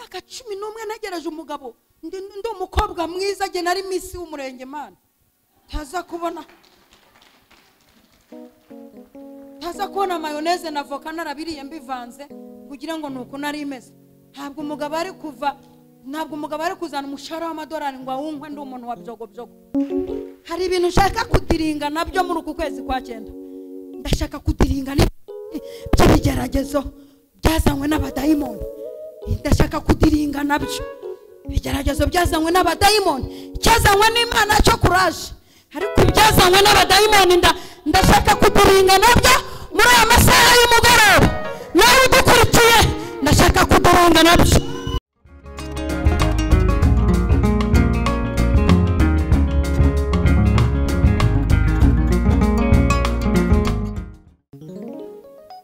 imyaka 11 negereje umugabo ndi umukobwa mwiza je nari misi w'umurenge mana taza kubona mayonnaise na avoka narabiriye mbivanze kugira ngo nuko nari imeze ntabwo umugabo ari kuzana umushara w'amadolari ngo awunkwe ndi umuntu wa byogo hari ibintu nshaka kudiringa nabyo muri uku kwezi kwa 9 ndashaka kudiringa by'ibigeragezo byazanywe n'abadayimoni ndashaka kudiringa nabyo ibigeragezo byazanywe n'abadayimoni cyazanywe n'Imana cyo courage ariko byazanywe n'abadayimoni ndashaka kudiringa nabyo muri aya masaha y'umugoroba nawe udukurikiye ndashaka kudiringa nabyo.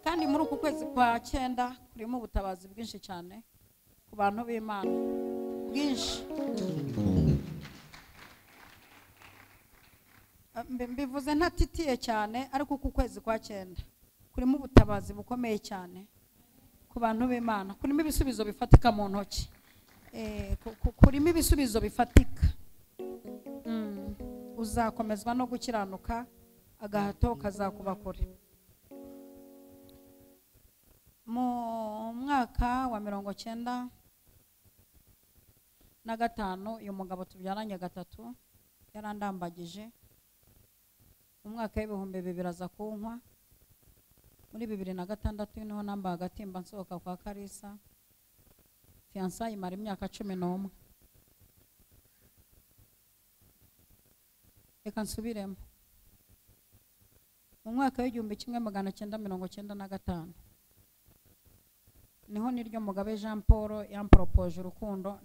Kandi muri uku kwezi kwa 9 kurimo ubutabazi bwinshi cyane ku bantu b'Imana bwinshi. Mbivuze ntatitiye cyane ariko ku kwezi kwa 9 kurimo ubutabazi bukomeye cyane ku bantu b'Imana, kurimo ibisubizo bifatika mu ntoki, kurimo ibisubizo bifatika. Uzakomezwa no gukiranuka agahato kazakuba kure. Mu mwaka wa 1995 uyu mugabo tubyaranye 3 yarandambagije. Mu mwaka w'ibihumbi 2000 aza kunkwa. Muri 2006 niho namba agatimba nsohoka kwa Karisa. Fiançailles mara imyaka 11. Reka nsubiremo. Mu mwaka w'igihumbi 1995 niho niryo Mugabe Jean Paul yampropoje urukundo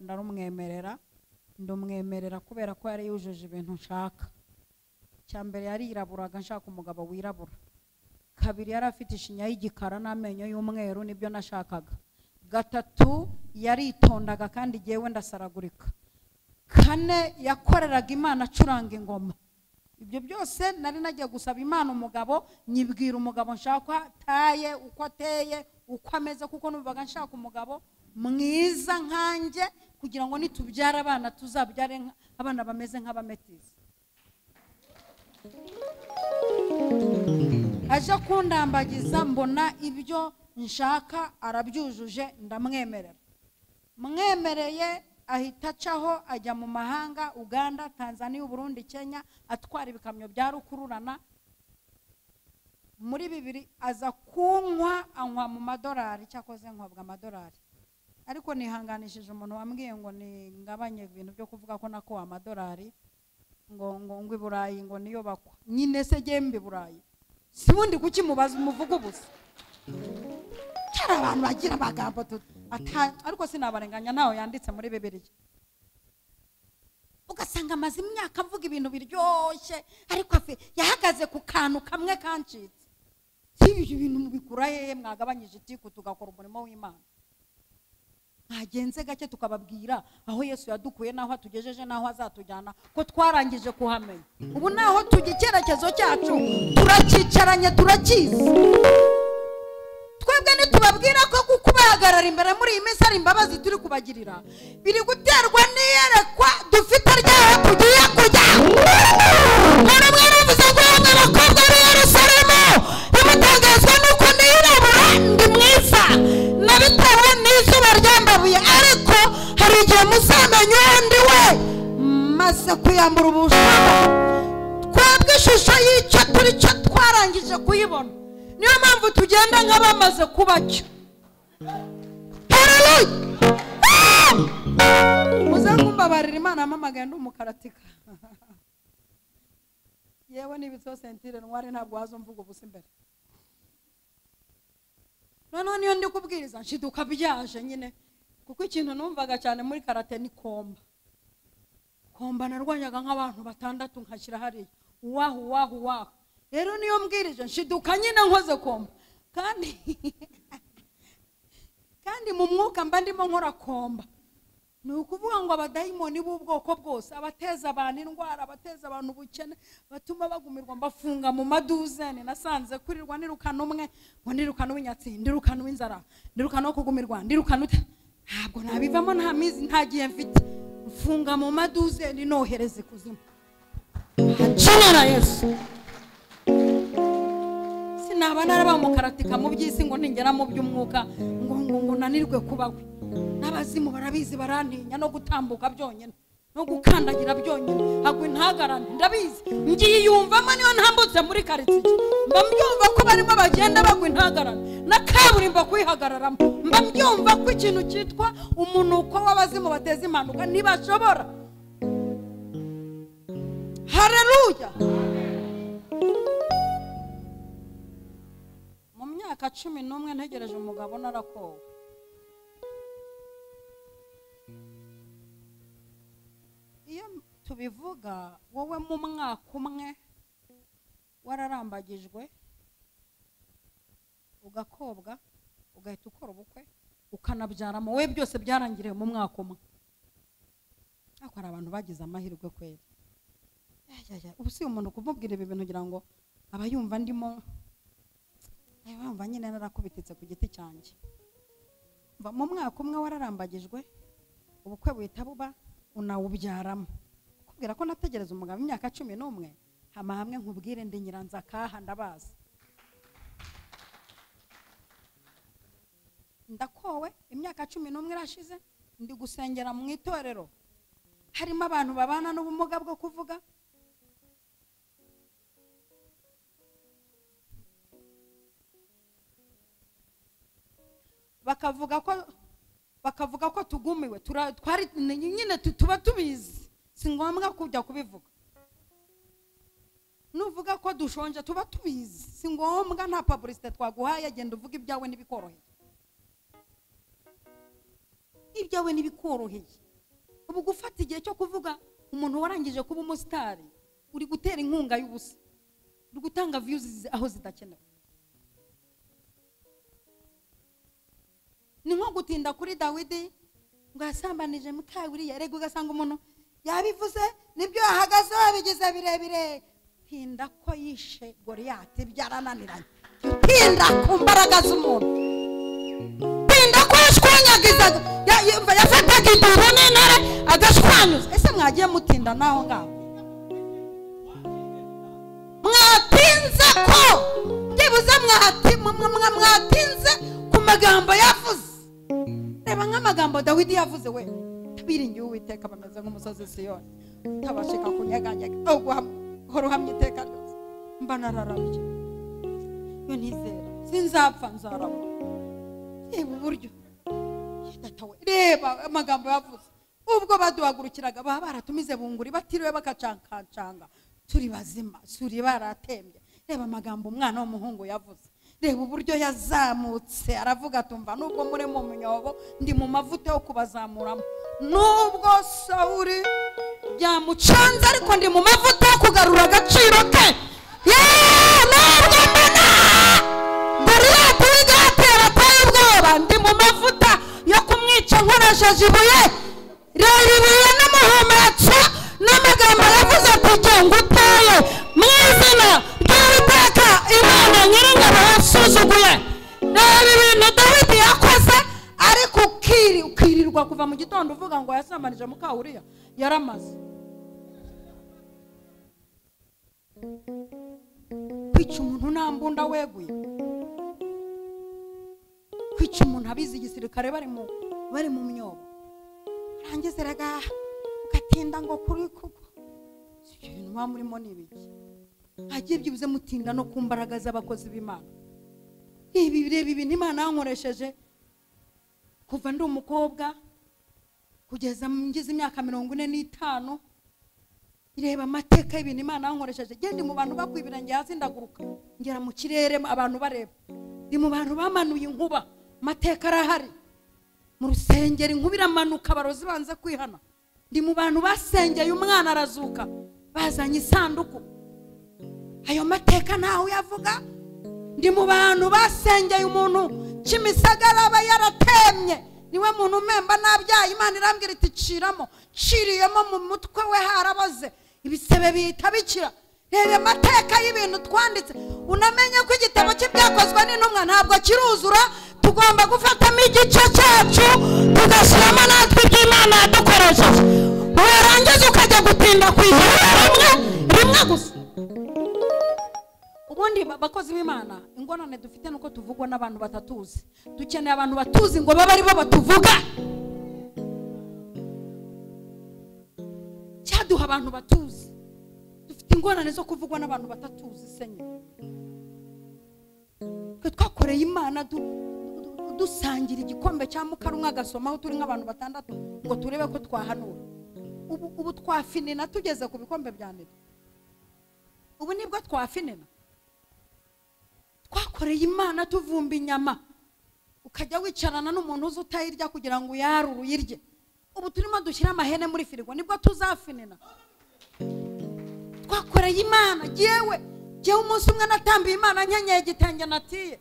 ndumwemerera kubera ko yari yujuje ibintu nshaka. Cyambere yari iraburaga nshaka umugabo wirabura. Kabiri yari afite ishinya y'igikara n'amenyo y'umweru nibyo nashakaga. 3 yari itondaga kandi jewe ndasaragurika. 4 yakoreraga Imana acuranga ingoma. Ibyo byose nari nagiye gusaba Imana umugabo, nyibwira umugabo nshaka taye uko ateye uko ameze, kuko numvaga nshaka umugabo mwiza nkanje kugira ngo nitubyara abana tuzabyare abana bameze nk'abametizi. Aje kundambagiza mbona ibyo nshaka arabyujuje mwemereye ahita caho ajya mu mahanga, Uganda, Tanzania, Burundi, Kenya, atwara ibikamyo bya rukururana. Muri 2000 aza kunkwa anywa mu madolari, cyakoze nkwabwa amadolari. Ariko nihanganishije umuntu wambwiye ngo ni ngabanye ibintu byo kuvuga ko nako amadolari ngo iburayi ngo niyo bakwa. Nyine se gembe burayi. Sibundi kuki mubaza umuvugo busa. Cyara abantu bagira amagambo ariko sinabarenganya naho yanditse muri Bibiliya. Ugasanga amaze imyaka avuga ibintu biryoshye ariko yahagaze ku kantu kamwe kancitse. Ibyo bintu mubikura hehe mwagabanyije itiku tugakora umurimo w'Imana? Ntagenze gake tukababwira aho Yesu yadukuye naho atugejeje naho azatujyana ko twarangije kuhamenya. Ubu naho tugikerekezo cyacu turacicaranye turakizi. Twebwe nitubabwira ko kukubahagarara imbere muri iyi minsi ari imbabazi turi kubagirira, biri guterwa n'iyerekwa dufite ryaho tugiye kujya. Muri mwaruvuze ngo abakobwa b'i Yerusalemu bamutangazwa nuko nirabura ndi mwiza nabitewe n'izuba ryambabuye, ariko hari igihe muzamenya undi we maze kuyambura ubushaka. Twebwe ishusho y'icyo turi cyo twarangije kuyibona, niyo mpamvu tugenda nk'abamaze kubacyo. Muzangumbabarira Imana amamagaye ndumukaratika. Yewe nibitso sentire ntwari ntabwo wazumvuga ubusa imbere. None niyo ndi kubwiriza nshiduka byaje nyine, kuko ikintu numvaga cyane muri karate ni komba. Komba narwanyaga nk'abantu 6 nkashyira hariya. Wahu. Rero niyo mbwirije nshiduka nyine nkoze komba. Kandi mu mwuka mba ndimo nkora komba. Ni ukuvuga ngo abadayimoni b'ubwoko bwose, abateza abantu indwara, abateza abantu ubukene, batuma bagumirwa mbafunga mu maduzene. Nasanze kurirwa nirukana umwe, ngo nirukana uw'inyatsi, ndirukana uw'inzara, ndirukana wo kugumirwa, ndirukana ntabwo nabivamo, nta mizi ntagiye mfite, mfunga mu maduze ninohereze kuzimu. Jina Yesu. Sinaba naraba mu karatika mu by'isi ngo ningera mu by'umwuka ngo nanirwe kubawe. N'abazimu barabizi barantinya no gutambuka byonyine no gukandagira byonyine, agwe ntagarane ndabizi, ngiye yumvamo niyo ntambutse muri karitsiye, mba mbyumva ko barimo bagenda bagwe ntagarane na kaburimbo kwihagararamo, mba mbyumva ko ikintu cyitwa umunuko w'abazimu bateza impanuka ntibashobora. Haleluya. Mu myaka 11 ntegereje umugabo narakowe. Iyo tubivuga wowe mu mwaka umwe wararambagijwe ugakobwa ugahita ukora ubukwe ukanabyara mu we byose byarangiriye mu mwaka umwe. Akora abantu bagize amahirwe kweli. Ubu si umuntu kumubwira ibi bintu kugira ngo abayumva ndimo bumva nyine narakubititse ku giti cyanjye. Mu mwaka umwe wararambagijwe ubukwe buhita buba unawubyaramo. Kubwira ko nategereza umugabo imyaka 11 hamwe nkubwire ndi nyiranza kaha ndabaza. Ndakowe imyaka 11 irashize ndi gusengera mu itorero harimo abantu babana n'ubumuga bwo kuvuga. Bakavuga ko tugumiwe, twari nyine tuba tubizi, si ngombwa kujya kubivuga. Nuvuga ko dushonje tuba tubizi, si ngombwa, nta publicité twaguhaye, agenda uvuga ibyawe nibikoroheye. Ibyawe nibikoroheye. Ubu gufata igihe cyo kuvuga umuntu warangije kuba umusitari, uri gutera inkunga y'ubusa, uri gutanga views aho zidakenewe. Ni nko gutinda kuri Dawidi ngo asambanije Mukawuriya, rego ugasanga umuntu yabivuze nibyo ahagaze babigize birebire. Tinda ko yishe Goliyati byarananiranye, tinda ku mbaraga z'umuntu, tinda ko yashwanyagiza yafataga iduru n'intare agashwanyuza. Ese mwagiye mutinda naho ngaho? Mwatinze ko ndibuze mwatinze ku magambo yavuze. Reba nk'amagambo Dawidi yavuze we, tabiringiye Uwiteka bameze nk'umusozi Siyoni tabashika kunyeganyega horo hamye iteka ryose. Mba nararabye yo ntizera sinzapfa nzarama. Reba uburyo datawe, reba amagambo yavuze. Ubwo baduhagurukiraga baba baratumize bunguri batiriwe bakacankacanga turi bazima, suri baratembye. Reba amagambo umwana w'umuhungu yavuze. Reba uburyo yazamutse aravuga tumva nubwo muri mu munyobo ndi mu mavuta yo kubazamuramo, nubwo Sawuli byamucanze ariko ndi mu mavuta yo kugarura agaciro ke. Nubwo mbona Goliyati w'igatera ateye ubwoba, ndi mu mavuta yo kumwica nkoresheje ibuye. Reba ibuye n'umuhumetso n'amagambo yavuze kugira ngo uteye mu izina ry'Uwiteka Imana Nyiringabo yasuzuguye. Reba ibintu Dawidi yakoze, ariko ukirirwa kuva mu gitondo uvuga ngo yasambanije Mukawuriya yaramaze. Kwica umuntu nta mbunda weguye, kwica umuntu abizi igisirikare bari mu myobo, rangize rega ugatinda ngo kuri kuko ibintu mwa murimo nibiki. Hagiye byibuze mutinda no ku mbaraga z'abakozi b'Imana. Ibi bireba ibintu Imana yankoresheje kuva ndi umukobwa kugeza ngize imyaka 45. Ireba amateka y'ibintu Imana yankoresheje. Gende mu bantu bakwibira ngiye hasi ndaguruka ngera mu kirere abantu bareba. Ndi mu bantu bamanuye inkuba, amateka arahari. Mu rusengero inkuba iramanuka abarozi banze kwihana. Ndi mu bantu basengeye umwana arazuka bazanye isanduku, ayo mateka ntaho yavuga. Ndi mu bantu basengeye umuntu Kimisagara aba yaratemye, niwe muntu memba nabyaye Imana irambwira iti ciramo, ciriyemo mu mutwe we haraboze ibisebe bihita bikira. Reba amateka y'ibintu twanditse, unamenye ko igitabo cy'ibyakozwe n'intumwa ntabwo kiruzura tugomba gufatamo igice cyacu tugashyiramo natwe iby'Imana yadukoresheje. Warangiza ukajya gutinda kwishyura rimwe gusa. Ubundi bakozi b'Imana, ingorane dufite nuko tuvugwa n'abantu batatuzi. Dukeneye abantu batuzi ngo babe ari bo batuvuga. Cyaduha abantu batuzi. Dufite ingorane zo kuvugwa n'abantu batatuzi senye. Twe twakoreye Imana dusangira igikombe cya mukarumwa gasomaho turi nk'abantu batandatu ngo turebe ko twahanura. Ubu twafinina tugeze ku bikombe bya ndetse. Ubu nibwo twafinina. Twakoreye Imana tuvumba inyama, ukajya wicarana n'umuntu uzi utayirya kugira ngo uyarure uyirye. Ubu turimo dushyira amahene muri firigo, nibwo tuzafinina. Twakoreye Imana. Jewe umunsi umwe natambiye Imana nkenyeye igitenge natiye,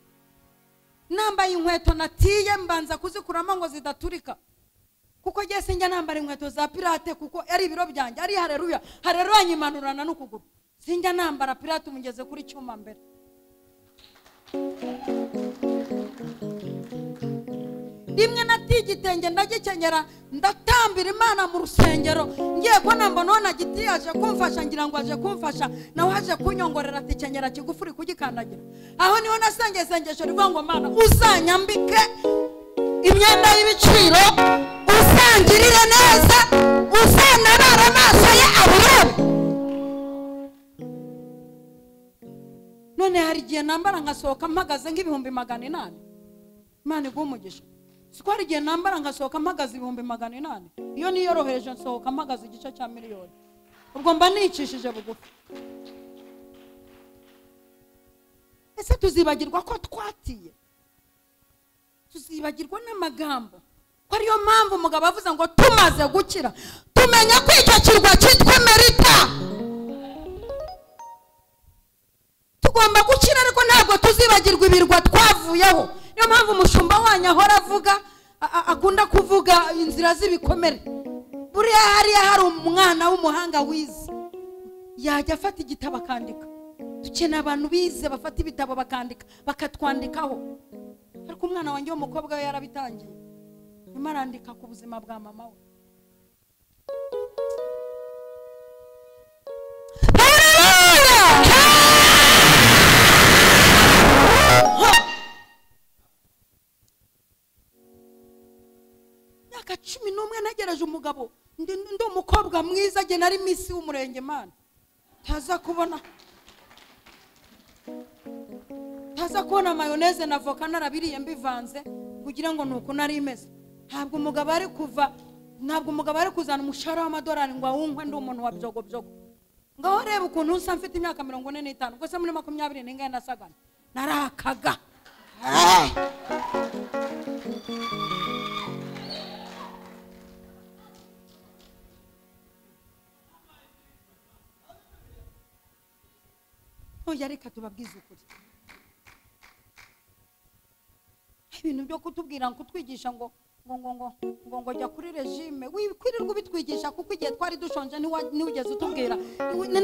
nambaye inkweto natiye, mbanza kuzikuramo ngo zidaturika, kuko ngiye sinjya nambara inkweto za pirate kuko ari ibiro byanjye. Ari haleluya, haleluya nyimanurana n'ukuguru. Sinjya nambara pirate umugeze kuri cyuma mbere. Rimwe natiye igitenge ndagikenyera, ndatambira Imana mu rusengero. Ngiye ko namba none giti yaje kumfasha, ngira ngo aje kumfasha, nawe haje kunyongorera ati kenyera kigufuri kugikandagira. Aho niho nasengeye sengesho rivuga ngo Mana uzanyambike imyenda y'ibiciro, usangirire neza, uzanarara amaso ye abirebe. None hari igihe nambara nkasohoka mpagaze nk'ibihumbi 800. Imana igumugisha. Siko hari igihe nambara nkasohoka mpagaze ibihumbi 800. Iyo niyoroheje nsohoka mpagaze igice cya miliyoni. Ubwo mba nicishije bugufi. Ese tuzibagirwa ko twatiye? Tuzibagirwa n'amagambo. Ko ariyo mpamvu umugabo avuze ngo tumaze gukira tumenya ko icyo kirwa cyitwa Merita. Tugomba gukira ariko ntabwo tuzibagirwa ibirwa twavuyeho. Niyo mpamvu umushumba wanyu ahora avuga, akunda kuvuga inzira z'ibikomere. Buriya hariya hari umwana w'umuhanga wize, yajya afata igitabo akandika. Dukeneye abantu bize bafata ibitabo bakandika, bakatwandikaho. Ariko umwana wanjye w'umukobwa we yarabitangiye, nyuma arandika ku buzima bwa mama we. Myaka 11 nageraje umugabo, ndi umukobwa mwiza, je nari misi w'umurenge Mana. Taza kubona mayoneze na voka narabiriye mbivanze kugira ngo nuko nari imeze. Ntabwo umugabo ari kuzana umushara w'amadolari ngo awunkwe ndi umuntu wa byogo. Ngaho reba ukuntu nsa mfite imyaka 45, gusa muri 20 ningaye nasagana. Narakaga. Oya reka tubabwize ukuri. Ibintu byo kutubwira ngo kutwigisha ngo jya kuri regime, wikwirirwa bitwigisha kuko igihe twari dushonje niwugeze utubwira.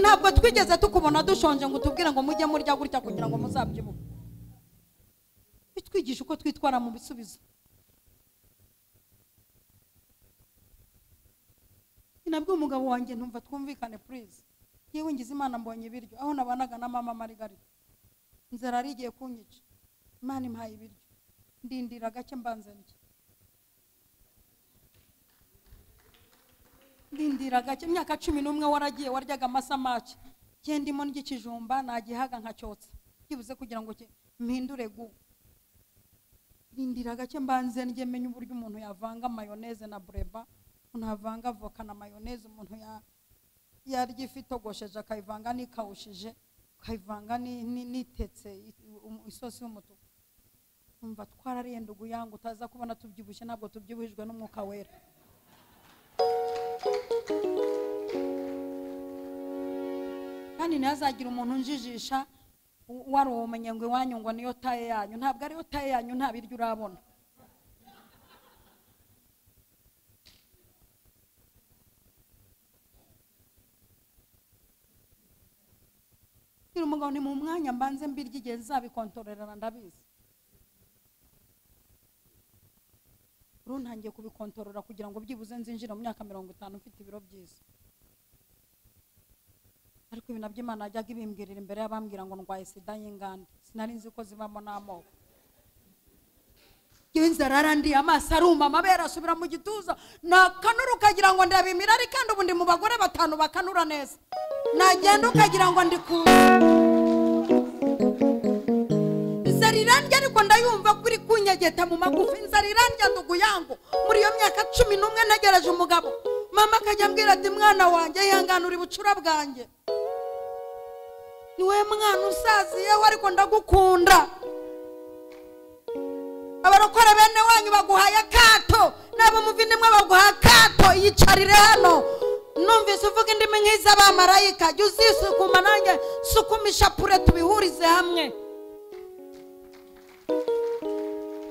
Ntabwo twigeze tukubona dushonje ngo tubwire ngo mujye murya gutya kugira ngo muzabyibuhe. Bitwigisha uko twitwara mu bisubizo. Nabwo umugabo wanjye ntumva twumvikane please. Yewe ngize Imana mbonye ibiryo aho nabanaga na mama Margarita. Inzara arigiye kunyica. Imana impaye ibiryo. Ndindira gake mbanze ndye. Ndindira gake imyaka 11 waragiye waryaga amasamaki. Je ndimo n'igikijumba nagihaga nkacyotsa. Kibuze kugira ngo mpindure gu. Ndindira gake mbanze ndye menye uburyo umuntu yavanga mayoneze na breba, unavanga voka na mayoneze, umuntu yarya ifitogosheje akayivanga n'ikawushije, akayivanga n'itetse isosi y'umutuku. Umva twarariyendugu yangu utaza kubona tubyibushye, ntabwo tubyibuhijwe n'umwuka wera. Kandi ntazagira umuntu njijisha wari umenye ngo iwanyu ngo niyo taye yanyu. Ntabwo ariyo taye yanyu, nta biryo urabona. Umugabo ni mu mwanya mbanze mbirya igihe nzabikontorerana ndabizi. ntangiye kubikontorora kugira ngo byibuze nzinjira mu myaka 50 mfite ibiro byiza. Ariko ibi nabyo Imana yajyaga ibimbwirira imbere y'abambwira ngo ndwaye sida y'inganda, sinari nzi ko zibamo n'amoko. Inzara arandiye, amaso aruma, amabere asubira mu gituza, nakanura ukagira ngo ndabimira, ari kandi ubundi mu bagore 5 bakanura neza. Nagenda ukagira ngo ndi ku inzara irandya, ariko ndayumva kuri kunyegeta mu magufi. Inzara irandya ndugu yangu, muri iyo myaka 11 nageraje umugabo. Mama akajya ambwira ati mwana wanjye ihangana uri bucura bwanjye, niwe mwana usaziyeho ariko ndagukunda. Abarokora bene wanyu baguhaye akato, nabo muvindimwe baguhaye akato, yicarire hano. Numvise uvuga indimi nk'iz'abamarayika, jya uzisukuma nanjye sukumisha pure tubihurize hamwe.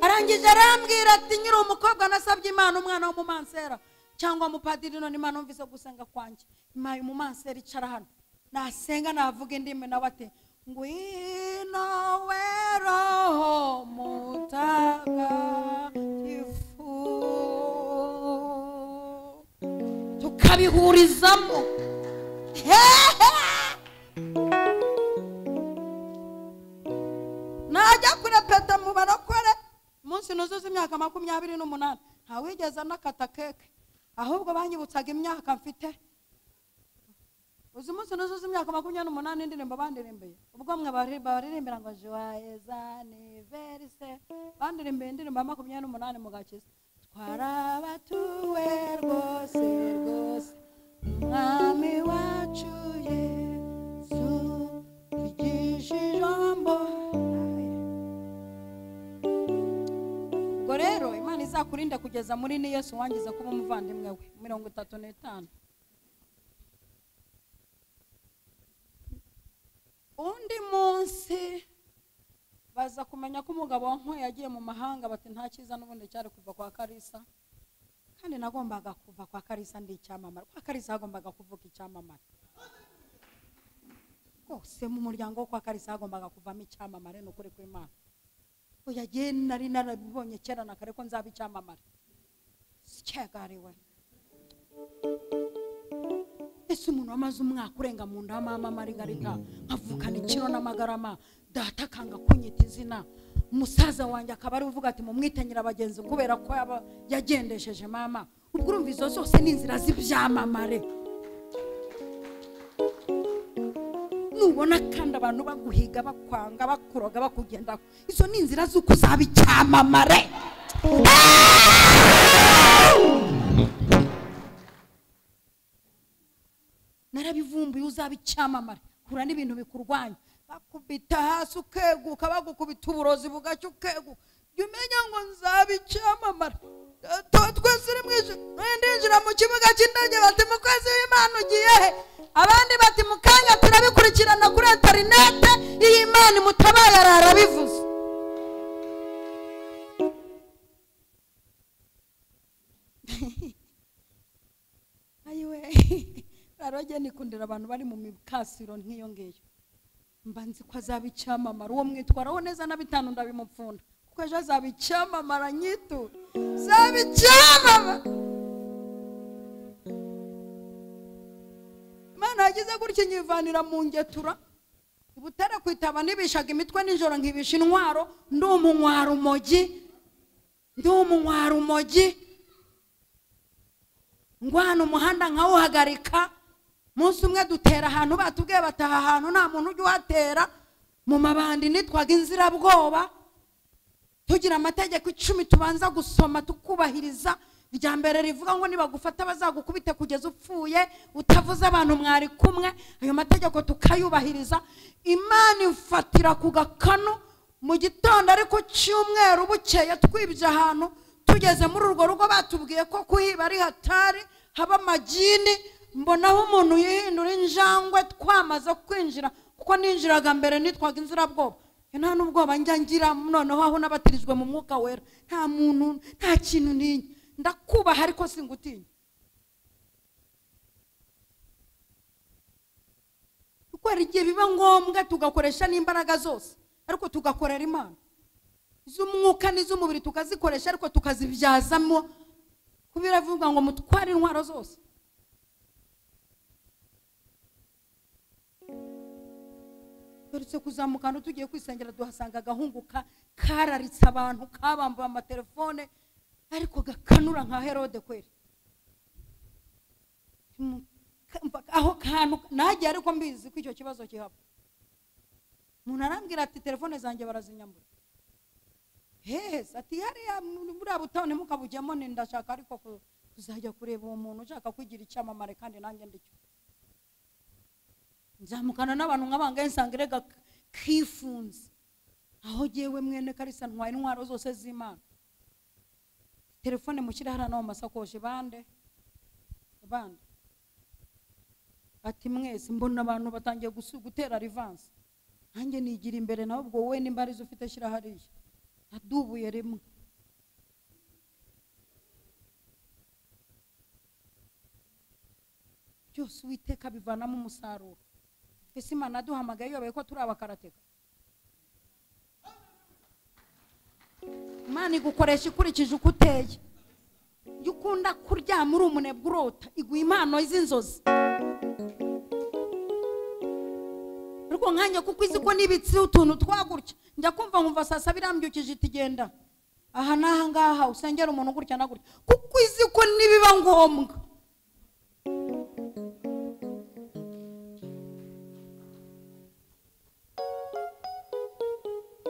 Arangije arambwira ati nyiri umukobwa nasabye Imana umwana w'umumansera cyangwa umupadiri, none Imana numvise gusenga kwanjye impaye umumansera icara hano nasenga navuga indimi. nawe ati ngwino we Roho Mutagatifu, tukabihurizamo. Najya kurepeta mu barokore umunsi nuzuza imyaka 28 ntawigeze nakata keke, ahubwo banyibutsaga imyaka mfite. Uzi umunsi nuzuza imyaka 28 indirimbo bandirimbeye, ubwo mwe baririmbira ngo joyeux anniversaire, bandirimbeye indirimbo 28 mu gakiza. Twarabatuwe rwose rwose umwami wacu Yesu tugishije ijambo. Ubwo rero Imana izakurinde kugeza muri ni Yesu wangize kuba umuvandimwe we 35. Undi munsi baza kumenya ko umugabo wankoye yagiye mu mahanga, bati nta cyiza n'ubundi cyari kuva kwa Karisa, kandi nagombaga kuva kwa Karisa ndi icyamamare. Kwa Karisa hagombaga kuvuka icyamamare rwose, mu muryango kwa Karisa hagombaga kuvamo icyamamare. N'ukuri kw'Imana yagiye nari narabibonye kera na kare ko nzaba icyamamare, sicyagariwe. Ese umuntu wamaze umwaka urenga mu nda mama Margarita nkavukana ikiro n'amagarama, data kanga kunyita izina, umusaza wanjye akaba ari uvuga ati mumwitenyira abagenzi kubera ko yagendesheje mama. Ubwo urumva izo zose ni inzira z'ibyamamare. Nubona kandi abantu baguhiga, bakwanga, bakuroga, bakugenda, izo ni inzira z'uko uzaba icyamamare. Narabivumbuye uzaba icyamamare, kura n'ibintu bikurwanya, bakubita hasi ukeguka, bagukubita uburozi bugacyo ukeguka, jya umenya ngo nzaba icyamamare. Twese uri mwishe ndinjira mu kibuga cy'indege bati mukozi w'Imana ugiye he, abandi bati mu kanya turabikurikirana kuri interinete, iyi Imana imutabaye arabivuze. Ayiwe Aroge nikundira abantu bari mu mikasiro nk'iyo ngiyo, mba nzi ko azaba icyamamare. Uwo mwitwaraho neza na 5 ndabimupfunda, kuko ejo azaba icyamamare nyitu, azaba icyamamare. Imana yagize gutya nyivanira mu ngetura ubutare kwitaba nibishaga imitwe nijoro nkibisha intwaro, ndi umunywara umogi, ngwana umuhanda nkawuhagarika. Munsi umwe dutera ahantu batubwiye bataha ahantu nta muntu ujya uhatera, mu mabandi nitwaga inzirabwoba, tugira amategeko 10 tubanza gusoma tukubahiriza. Irya mbere rivuga ngo nibagufata bazagukubite kugeza upfuye utavuze abantu mwari kumwe. Ayo mategeko tukayubahiriza. Imana imfatira ku gakano mu gitondo, ariko cyumweru bukeye twibye ahantu. Tugeze muri urwo rugo batubwiye ko kuhiba ari hatari, haba amagini. Mbonaho umuntu yihindura injangwe twamaze kwinjira, kuko ninjiraga mbere nitwaga inzirabwoba. Nta n'ubwoba njya ngira, noneho aho nabatirijwe mu mwuka wera nta muntu nta kintu ninye, ndakubaha ariko singutinya. Kuko igihe biba ngombwa tugakoresha n'imbaraga zose, ariko tugakorera Imana. Iz'umwuka n'iz'umubiri tukazikoresha, ariko tukazibyazamo kubiravuga ngo mutware intwaro zose. Turutse kuzamuka no tugiye kwisengera duhasanga agahungu kararitse abantu kabamba amatelefone ariko gakanura nka Herode kweri. Aho kantu nagiye ariko mbizi ko icyo kibazo kihaba. Umuntu arambwira ati telefone zanjye barazinyambura. Ati hariya muri abutone mukabujyamo ndashaka ariko kuzajya kureba uwo muntu ushaka kugira icyamamare kandi nanjye ndicyo. Nzamukana n'abantu nk'abangaye nsangirega kifunze. Aho jewe mwene Karisa ntwaye intwaro zose z'Imana. Telefone mushyira hara no masakoshi bande. Ati mwese mbona abantu batangiye gutera rivanse. Nanjye nigira imbere naho ubwo wowe n'imbarizo ufite shyira hariya. Adubuye rimwe. Byose Uwiteka bivanamo umusaruro. Ese Imana duhamagaye yobaye ko turi abakarateka. Imana igukoresha ikurikije uko uteye. Iyo ukunda kuryama uri umunebwe urota iguha impano z'inzozi. Ariko nkanya kuko izi ko nibitse utuntu twagurya njya kumva nkumva sasa birambyukije itigenda aha naha ngaha usengera umuntu gutya na gutya kuko izi ko nibiba ngombwa.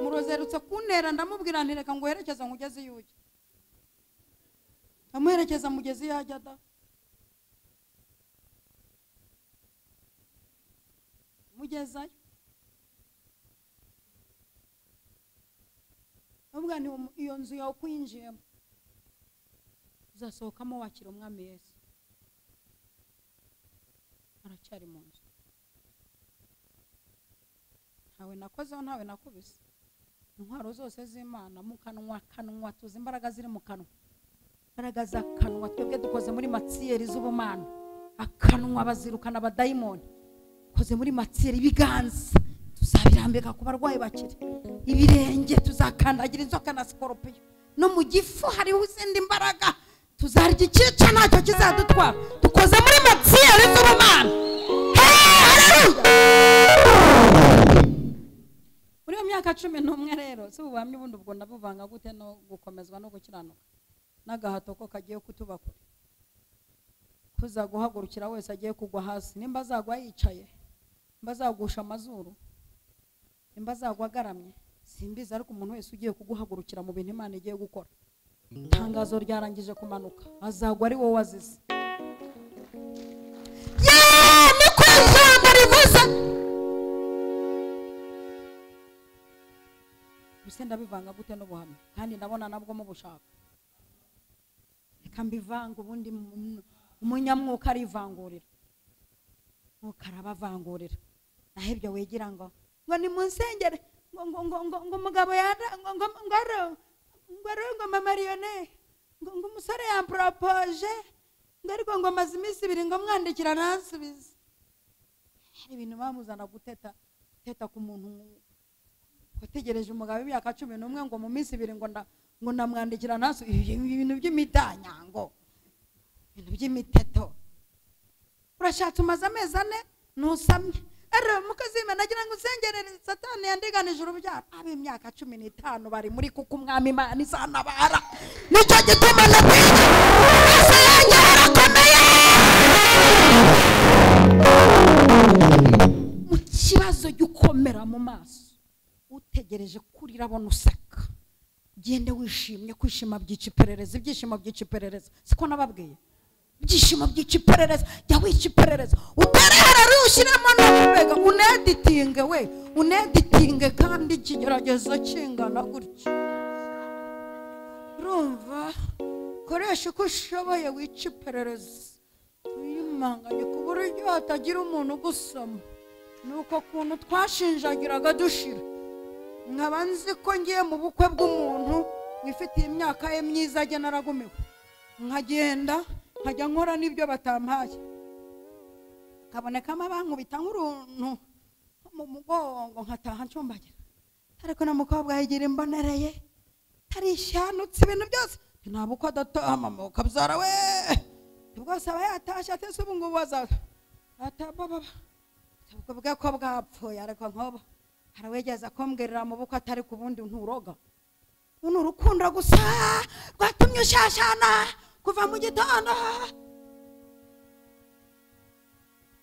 Murozerutse kuntera ndamubwira nti reka nguherekeza ngugeze yuke. Amuherekeza mugezi yajya da. Mugezayo. Ubwo ni iyo nzu yawe kwinjiyemo. Uzasohokamo wakira umwami Yesu. Aracyari mu nzu. Ntawe nakozeho ntawe nakubise. Intwaro zose z'Imana mu kanwa tuzi imbaraga ziri mu kanwa. Imbaraga z'akanwa twebwe dukoze muri matsiyeri z'ubumana. Akanwa bazirukana abadayimoni. Koze muri matsiyeri ibiganza tuzabirambika ku barwayi bakire. Ibirenge tuzakandagira inzoka na scorpion. No mu gifu hari uzindi imbaraga tuzarya ikica nacyo kizadutwara. Dukoze muri matsiyeri z'ubumana. Muri iyo myaka 11 rero si ubamye ubundi ubwo ndabuvanga gute no gukomezwa no gukiranuka n'agahato ko kagiye kutubakura. Kuza guhagurukira wese agiye kugwa hasi nimba azagwa yicaye nimba azagusha amazuru nimba azagwa agaramye simbiza ariko umuntu wese ugiye kuguhagurukira mu bintu Imana igiye gukora. Tangazo ryarangije kumanuka azagwa ari wowe wazize. Ni kwizanga rivuze Usenda bivanga gute no buhamya kandi ndabona nabwo mu bushaka. Reka mbivanga ubundi umunyamwuka arivangurira. Mukarabavangurira. Nahebyo wegira ngo ni munsengere ngo mugabo yara ngo mama Marione ngo umusore yampropoje ngo ariko ngo maze iminsi 2 ngo mwandikira nansubiza. Ibintu bamuzana guteta ku muntu wategereje umugabo imyaka 11 ngo mu minsi 2 ngo ndamwandikira naso ibintu by'imitanyango ibintu by'imiteto. Urashatse umaze amezi 4 nusamye ero mukazima nagira ngo usengerere Satani yandiganije urubyaro abe imyaka 15 bari muri kuko umwami Imana izanabara. Nicyo gituma nabwira mu kibazo gikomera mu maso utegereje kurira abona useka. Gende wishimye kwishima by'ikiperereza ibyishimo by'ikiperereza siko nababwiye ibyishimo by'ikiperereza jya wikiperereza utarehera rushiramo n'ubega uneditinge kandi ikigeragezo kingana gutya. Urumva koresha uko ushoboye wikiperereza uyimanganye ku buryo hatagira umuntu gusoma. Nuko kuntu twashinjagiraga dushira nkaba nzi ko ngiye mu bukwe bw'umuntu wifitiye imyaka ye myiza agena naragumiwe nkagenda nkajya nkora n'ibyo batampaye kabonekamo abankubita nk'uruntu mu mugongo nkataha ncumbagira ariko na mukobwa yigira imbonereye tarishanutse ibintu byose ntabwo uko adataha mama ukabyara we bwose aba yatashye atese ubu ngubu azaza atababa ubwo ko bwapfuye ariko nkobo harawegeza kombwerera mu bukwe atari ku bundi nturoga uno urukundo gusa rwatumye ushashana kuva mu gitondo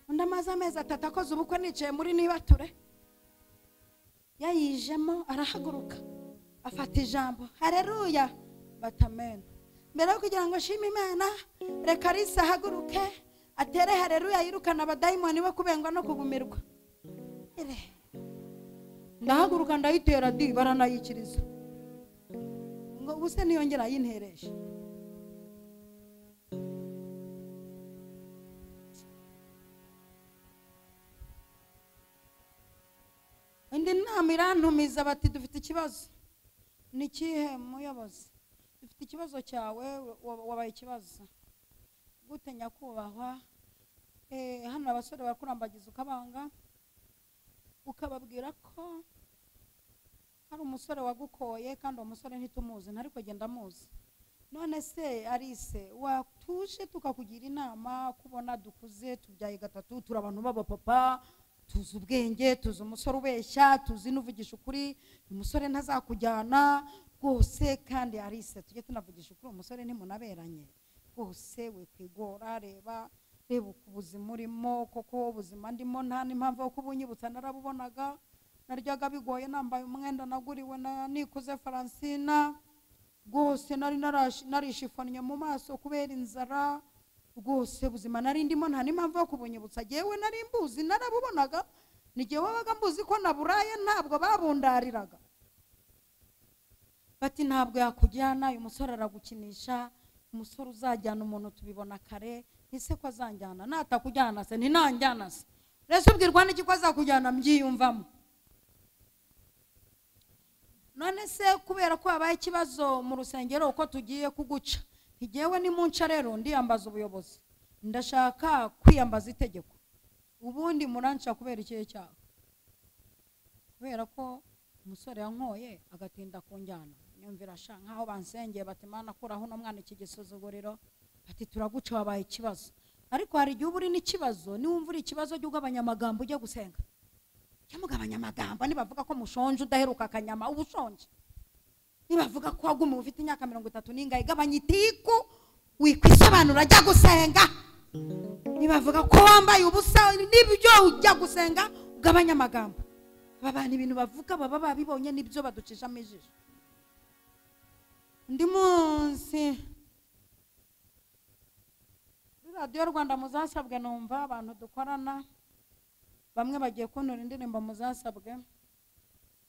ndamaze amezi 3 akoze ubukwe nicaye muri nibature yayijemo arahaguruka afata ijambo haleluya batamen mbere yo kugira ngo ashime Imana reka Risa haguruke atere haleluya yirukana abadayimoni bo kubengwa no kugumirwa ndahaguruka ndayitera di baranayikiriza ngo ubuse niyongera yinteresha indi nama irantumiza bati dufite ikibazo ni kihe muyobozi dufite ikibazo cyawe wabaye ikibazo gute nyakubahwa hano abasore barakurambagiza ukabanga ukababwira ko hari umusore wagukoye kandi uwo musore ntitumuzi ariko genda muzi none se Arise watuje tukakugira inama kubona dukuze tubyaye 3 turi abantu baba papa tuzi ubwenge tuzi umusore ubeshya tuzi nuvugisha ukuri umusore ntazakujyana rwose kandi Arise tujye tunavugisha ukuri umusore ntimunaberanye rwose we kwigora reba ubuzima urimo koko ubuzima ndimo nta n'impamvu yo kubunyibutsa narabubonaga naryaga bigoye nambaye umwenda naguriwe na Nikuze Francina rwose narishifanye mu maso kubera inzara rwose ubuzima nari ndimo nta n'impamvu yo kubunyibutsa jewe nari mbuzi narabubonaga nigiye wabaga mbuzi ko naburaye ntabwo babundariraga bati ntabwo yakujyana uyu musore aragukinisha umusore uzajyana umuntu tubibona kare ese ko azanjyana natakujyana se ninanjyana se rese ubwirwa n'iki ko azakujyana mbyiyumvamo none se kubera ko habaye ikibazo mu rusengero uko tugiye kuguca igiyewe ni munca rero ndiyambaza ubuyobozi ndashaka kwiyambaza itegeko ubundi muranca kubera ikihe cyawe kubera ko umusore yankoye agatinda kunjyana nyumvira sha nkaho bansengeye bati Mana kuraho no mwana iki gisuzuguriro ati turaguca wabaye ikibazo ariko hari igihe uri n'ikibazo ni wumvura ikibazo cy'ugabanyamagambo ujye gusenga cyamugabanyamagambo nibavuga ko mushonje udaheruka akanyama ubushonje nibavuga ko wagume ufite imyaka 30 n'ingaye gabanya itiku wikwisobanura ajya gusenga nibavuga ko wambaye ubusa n'ibyo ujya gusenga ugabanyamagambo babana ibintu bavuga baba babibonye nibyo baducisha amejisho ndi munsi Radio Rwanda muzasabwe numva abantu dukorana bamwe bagiye kunura indirimbo muzasabwe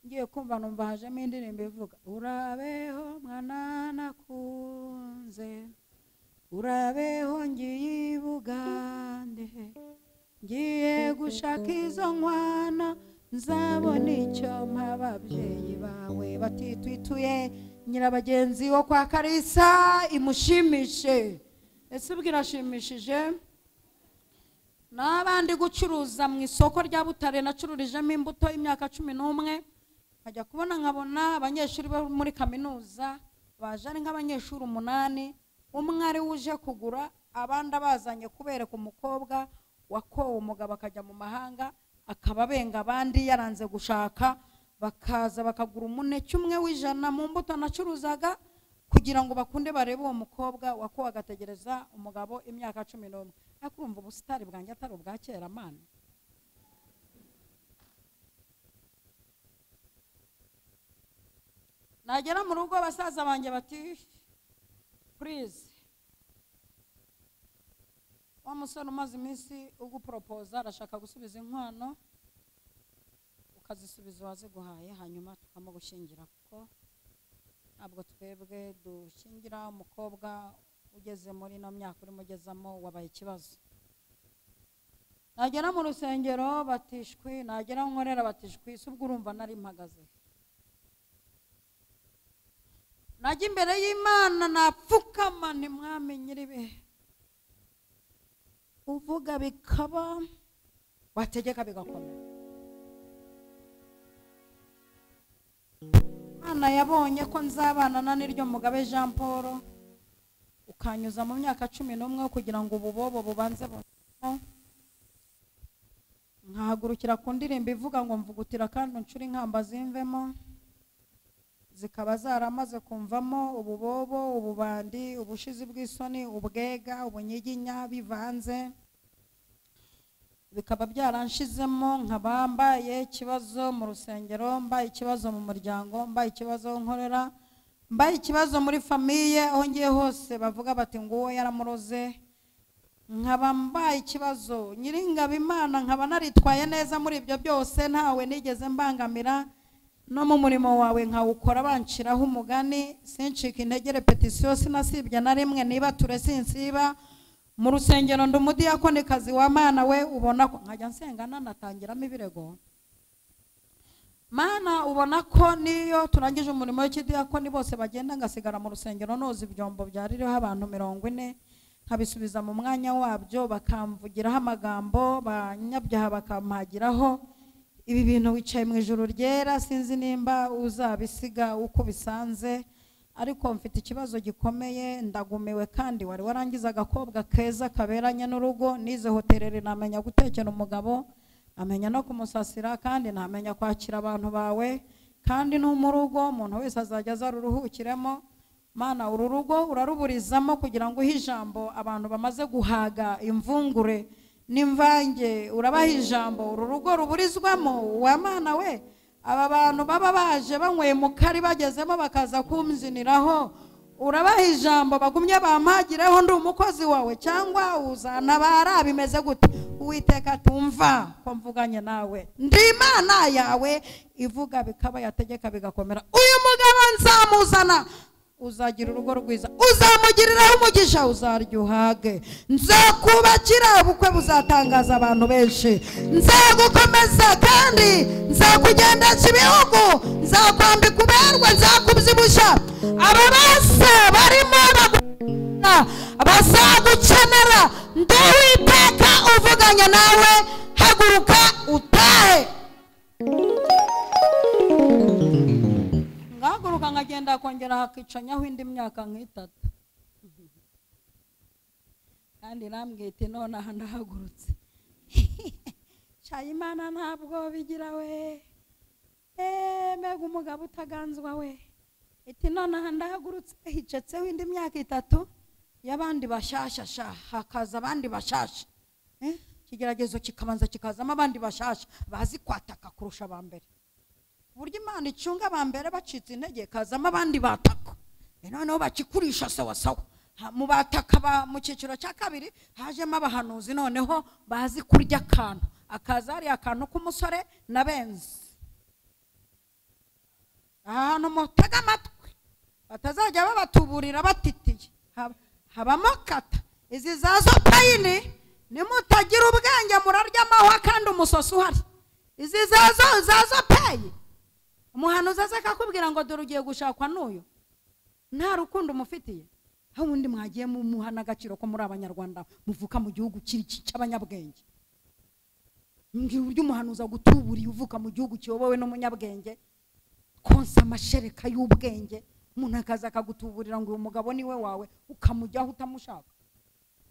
ngiye kumva numva hajemo indirimbo ivuga urabeho mwana nakunze urabeho ngiye Bugande ngiye gushaka izo nkwana nzabona icyo mpababyeyi bawe batitwituye nyirabagenzi wo kwa Karisa imushimishe ese bwirashimishije nabandi gucuruza mu isoko rya Butare nacururijemo imbuto imyaka 11 nkajya kubona nkabona abanyeshuri bo muri kaminuza baje ari nk'abanyeshuri 8 umwe ari uje kugura abandi bazanye kubereka umukobwa wakowe umugabo akajya mu mahanga akababenga abandi yaranze gushaka bakaza bakagura umuneke umwe w'ijana mu mbuto nacuruzaga kugira ngo bakunde barebe uwo mukobwa wako agategereza umugabo imyaka 11 akurumva ubusitari bwanjye atari ubwa kera mana nagera mu rugo basaza banjye bati please wa musore umaze iminsi ugupropose arashaka gusubiza inkwano ukazisubiza waziguhaye hanyuma tukamugushingira kuko ntabwo twebwe dushingira umukobwa ugeze muri no myaka uri mugezamo wabaye ikibazo nagera mu rusengero batishwi nagera nkorera batishwi subwo urumva nari mpagaze najya imbere y'Imana napfukama ni mwami nyiribe uvuga bikaba wategeka bigakomera Ana yabonye ko nzabana na niryo Mugabe Jean Paul ukanyuza mu myaka 11 kugira ngo ububobo bubanze nkahagurukira ku ndirimbo ivuga ngo mvugutira kandi uncura inkamba zimvemo, zikaba zaramaze kumvamo ububobo, ububandi, ubushizi bw'isoni, ubwega, ubunyiginya bivanze, bikaba byaranshizemo, nkaba mbaye ikibazo mu rusengero, mbaye ikibazo mu muryango, mbaye ikibazo nkorera, mbaye ikibazo muri famiye, aho ngiye hose bavuga bati ngo uwo yaramuroze, nkaba mbaye ikibazo. Nyiringabo Imana nkaba naritwaye neza muri ibyo byose, ntawe nigeze mbangamira, no mu murimo wawe nkawukora banciraho umugani, sincika intege, repetition sinasibye na rimwe, niba turesinsiba mu rusengero ndumudiyakonikazi wa Mana we, ubona ko nkajya nsenga nanatangiramo ibirego. Mana ubona ko niyo turangije umurimo w'ikidiyakoni bose bagenda ngasigara mu rusengero noza ibyombo byaririho abantu 40, nkabisubiza mu mwanya wabyo, bakamvugiraho amagambo, banyabyaha bakampagiraho. Ibi bintu wicaye mu ijuru ryera, sinzi nimba uzabisiga uko bisanze, ariko mfite ikibazo gikomeye, ndagumiwe kandi wari warangiza agakobwa keza kaberanye n'urugo, nize hotelere namenya gutekera umugabo, amenya no kumusasira, kandi namenya kwakira abantu bawe, kandi no mu rugo umuntu wese azajya zaruruhukiremo. Mana uru rugo uraruburizamo kugira ngo ijambo abantu bamaze guhaga imvungure n'imvange, urabaha ijambo uru rugo ruburizwamo. Wa Mana we, aba bantu baba baje banyweye mu kari bagezemo bakaza kumziniraho, urabaha ijambo bagumye bampagireho ndi umukozi wawe, cyangwa uzantabara bimeze gute? Uwiteka tumva ko mvuganye nawe, ndi Imana yawe ivuga bikaba, yategeka bigakomera. Uyu mugabo nzamuzana, uzagira urugo rwiza, uzamugiriraho umugisha, uzaryohage, nzakubakira ubukwe buzatangaza abantu benshi, nzagukomeza kandi nzakugendesha ibihugu, nzakwambika uberwe, nzakubyibushya. Aba bose barimo bazagukenera, ndi Uwiteka uvuganye nawe, haguruka utahe. Ngahaguruka nkagenda kongera hakicanyaho indi myaka nk'itatu, kandi nambwiye iti nonaha ndahagurutse. Imana ntabwo bigira we, mbega umugabo utaganzwa we. Iti nonaha ndahagurutse, hicetseho indi myaka 3 y'abandi bashasha, hakaza abandi bashasha. Kigeragezo kikabanza kikazamo abandi bashasha bazi kwataka kurusha abambere. Burya Imana icunga abambere bacitse intege, kazamo abandi bataka, noneho bakikurisha sawa sawa. Mu bataka mu cyiciro cya kabiri hajemo abahanuzi noneho bazi kurya akantu, akaza ari akantu k'umusore na benzi. Ahantu mutega amatwi batazajya babatuburira batitiye, habamo kata. Izi zazo payini nimutagira ubwenge murarya amahwa kandi umusosi uhari. Izi zazo payi umuhanuzi aza akakubwira ngo dore ugiye gushakwa n'uyu, nta rukundo umufitiye. Aho undi mwagiye mu muhana agaciro ko muri Abanyarwanda muvuka mu gihugu cy'abanyabwenge. Ngiye uryo umuhanuzi agutuburiye uvuka mu gihugu kiyobowe n'umunyabwenge, konsa amashereka y'ubwenge, umuntu akaza akagutuburira ngo uyu mugabo niwe wawe, ukamujyaho utamushaka.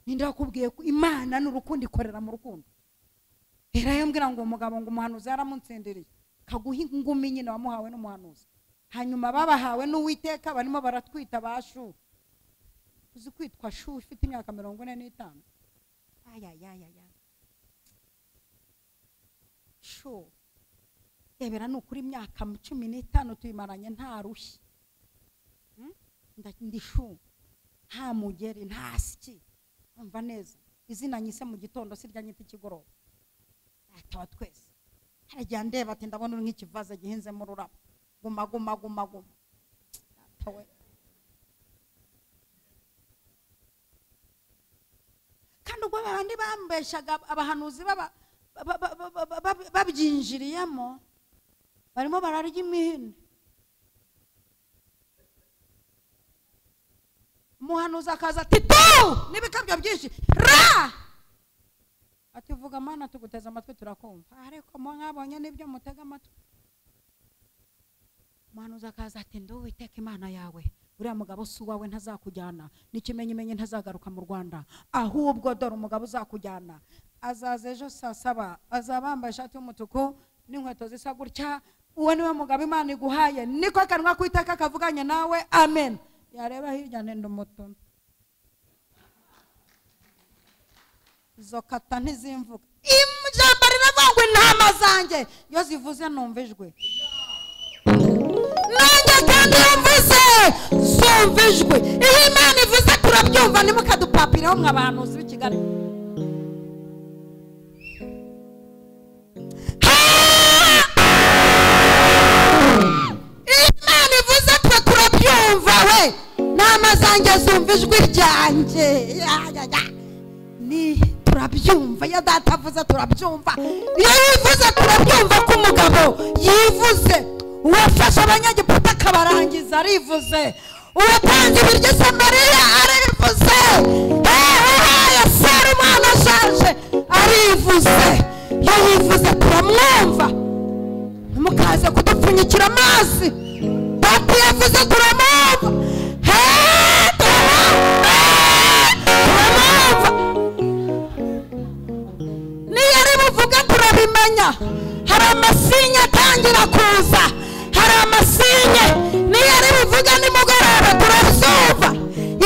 Ninde yakubwiye ko Imana n'urukundo ikorera mu rukundo? Era yambwira ngo umugabo ngo umuhanuzi yaramutsindiriye, kaguha ingumi nyine wamuhawe n'umuhanuzi, hanyuma babahawe n'Uwiteka barimo baratwita bashu. Uzi kwitwa Shu ufite imyaka 45? Shu ebera n'ukuri imyaka 15 tuyimaranye nta rushyi. Ndi Shu, nta mugeri, nta siki. Umva neza, izina nyise mu gitondo sirya nyita ikigoroba. Atawa twese harajya ndeba ati ndabona uri nk'ikivaze gihinze mu rurabo, guma. Atawe kandi ubwo abandi bambeshaga abahanuzi babyinjiriyemo, barimo bararya imihini. Umuhanuzi akaza ati n'ibikabyo byinshi ra, ati vuga Mana tuguteza amatwi turakumva. Ariko mwabonye nibyo mutega amatwi. Umuhanuzi akaza ati ndi Uwiteka Imana yawe, uriya mugabo si uwawe, ntazakujyana, n'ikimenyimenyi ntazagaruka mu Rwanda, ahubwo dore umugabo uzakujyana azaza ejo saa 7, azaba yambaye ishati y'umutuku n'inkweto zisa gutya. Uwo niwe mugabo Imana iguhaye, niko akanwa kw'itaka kavuganye nawe. Amen. Yareba hirya ntenda umutono, izo kata ntizimvuga. Ijambo riravuga ngo intama zanjye iyo zivuze numva ijwi, nanjye kandi yumvise zumva ijwi. Iyo Imana ivuze turabyumva, ntimukadupapireho mw'abahanuzi b'i Kigali. Imana ivuze turabyumva, we intama zanjye zumva ijwi ryanjye. Ni turabyumva, iyo data avuze turabyumva, iyo yivuze turabyumva ko umugabo yivuze. Uwafashe abanyagiputa akabarangiza arivuze, uwatanze ibiryo Samariya arivuze, uwahaye Sara umwana ashaje arivuze. Iyo yivuze turamwumva, ntimukaze kudupfunyikira amazi. Data yavuze turamwumva, turamwumva. Niyo ari buvuga turabimenya. Hari amasinya atangira kuza, hari amasinye. Niyo ari buvuga nimugoroba turabyumva,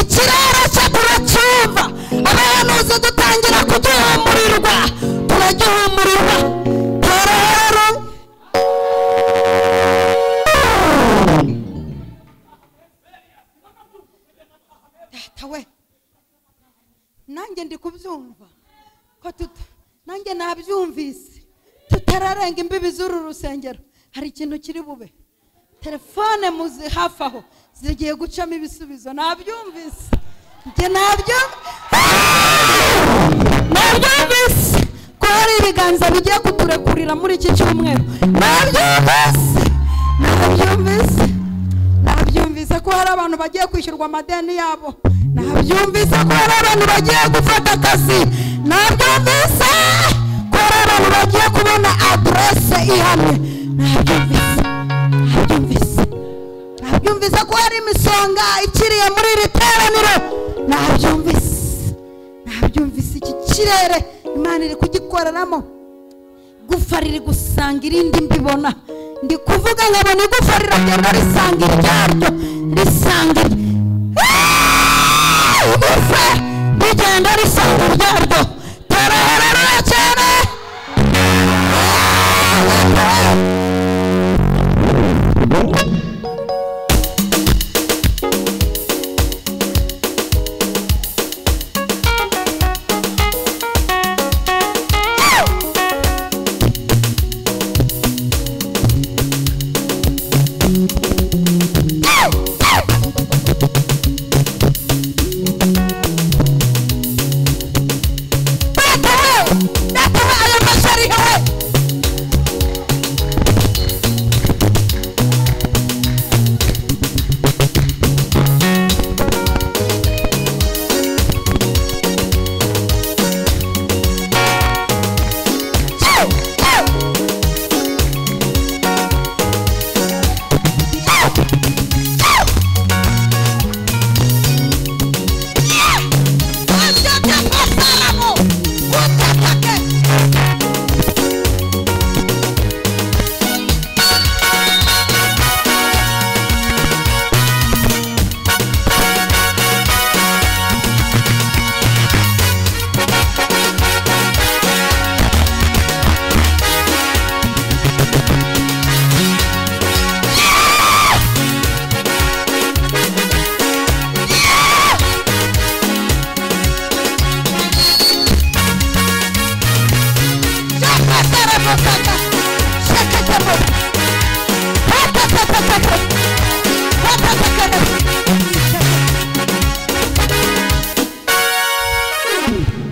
ikirere cye turacyumva. Abahanuzi dutangira kugihumurirwa, turagihumurirwa. Torero data we, nanjye ndi kubyumva ko nanjye nabyumvise. Tutararenga imbibi z'uru rusengero, hari ikintu kiri bube. Telefone muzi hafi aho zigiye gucamo ibisubizo. Nabyumvise, njye nabyumvise ko hari ibiganza bigiye kuturekurira muri iki cyumweru. Nabyumvise ko hari abantu bagiye kwishyurwa amadeni yabo. Nabyumvise ko hari abantu bagiye gufata akazi. Nabyumvise ko hari abantu bagiye kubona adresse ihamye. Nabyumvise ko hari imisonga ikiriye muri iri teraniro. Nabyumvise iki kirere Imana iri kugikoreramo. Gufa riri gusanga irindi mbibona. Ndi kuvuga nkabona igufa riragenda risanga iryaryo, risanga igufa rigenda risanga iryaryo. Tararara cyane.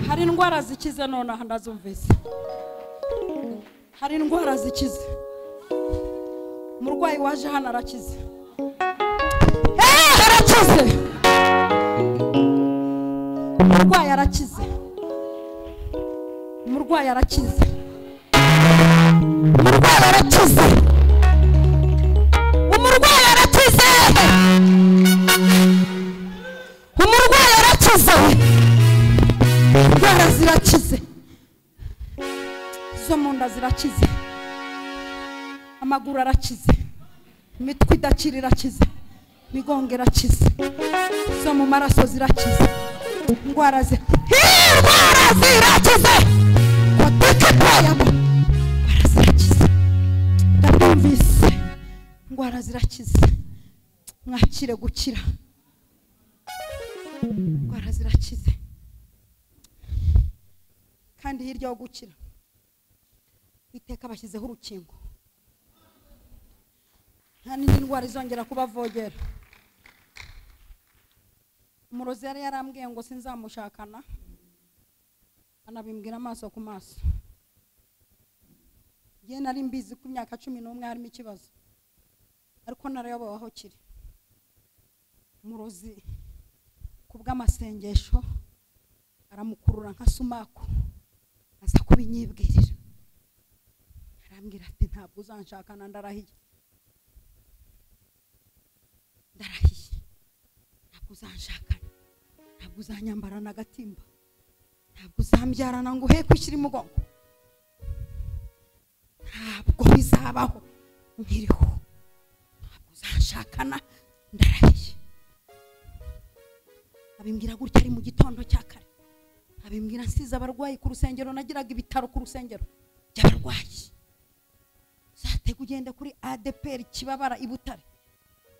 Hari indwara zikize none aha ndazumvise. Hari indwara zikize. Umurwayi waje hano arakize. Arakize. Umurwayi arakize. Umurwayi arakize. Umurwayi arakize. Umurwayi arakize. zirakize, indwara zirakize, zo mu nda zirakize, amaguru arakize, imitwe idakira irakize, imigongo irakize, zo mu maraso zirakize, indwara zirakize, koteke payamo, indwara zirakize, ndabumvise, indwara zirakize, mwakire gukira, indwara zirakize. Kandi hirya yo gukira Iteka bashyizeho urukingo, nta n'indi ndwara izongera kubavogera. Umurozi yari yarambwiye ngo sinzamushakana, anabimbwira amaso ku maso. Ngiye nari mbizi ku myaka 11 harimo ikibazo, ariko narayobowe aho kiri. Umurozi kubw'amasengesho aramukurura nka sumaku, aza kubinyibwirira, arambwira ati ntabwo uzanshakana, ndarahiye, ntabwo uzanshakana, ntabwo uzanyambarana agatimba, ntabwo uzambyarana ngo uhe kwishyira imugongo, ntabwo bizabaho nkiriho, ntabwo uzanshakana, ndarahiye. Abimbwira gutya ari mu gitondo cya kare, abimbwira nsize abarwayi ku rusengero, nagiraga ibitaro ku rusengero by'abarwayi. Zatega ugende kuri ADPR Kibabara i Butare,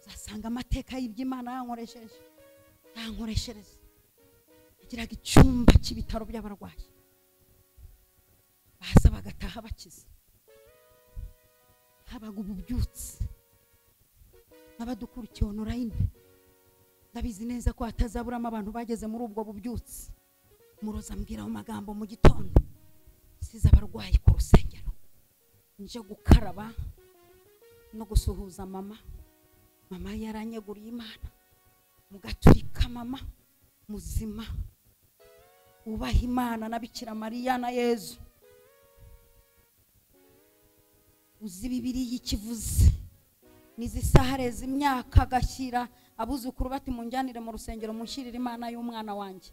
zasanga amateka y'iby'Imana yankoreshereza. Nagiraga icyumba cy'ibitaro by'abarwayi, baza bagataha bakize, habaga ububyutse, n'abadukurikiye online ndabizi neza ko hatazaburamo abantu bageze muri ubwo bubyutse. Umurozi ambwira mu magambo mu gitondo, size abarwayi ku rusengero, nje gukaraba no gusuhuza mama yaranyeguriye Imana, mugaturika mama muzima ubaha Imana na Bikira Mariya na Yezu, uzi Bibiliya ikivuze, nizisahareza imyaka gashyira abuzukuru bati munjyanire mu rusengero munshyirire Imana y'umwana wanjye.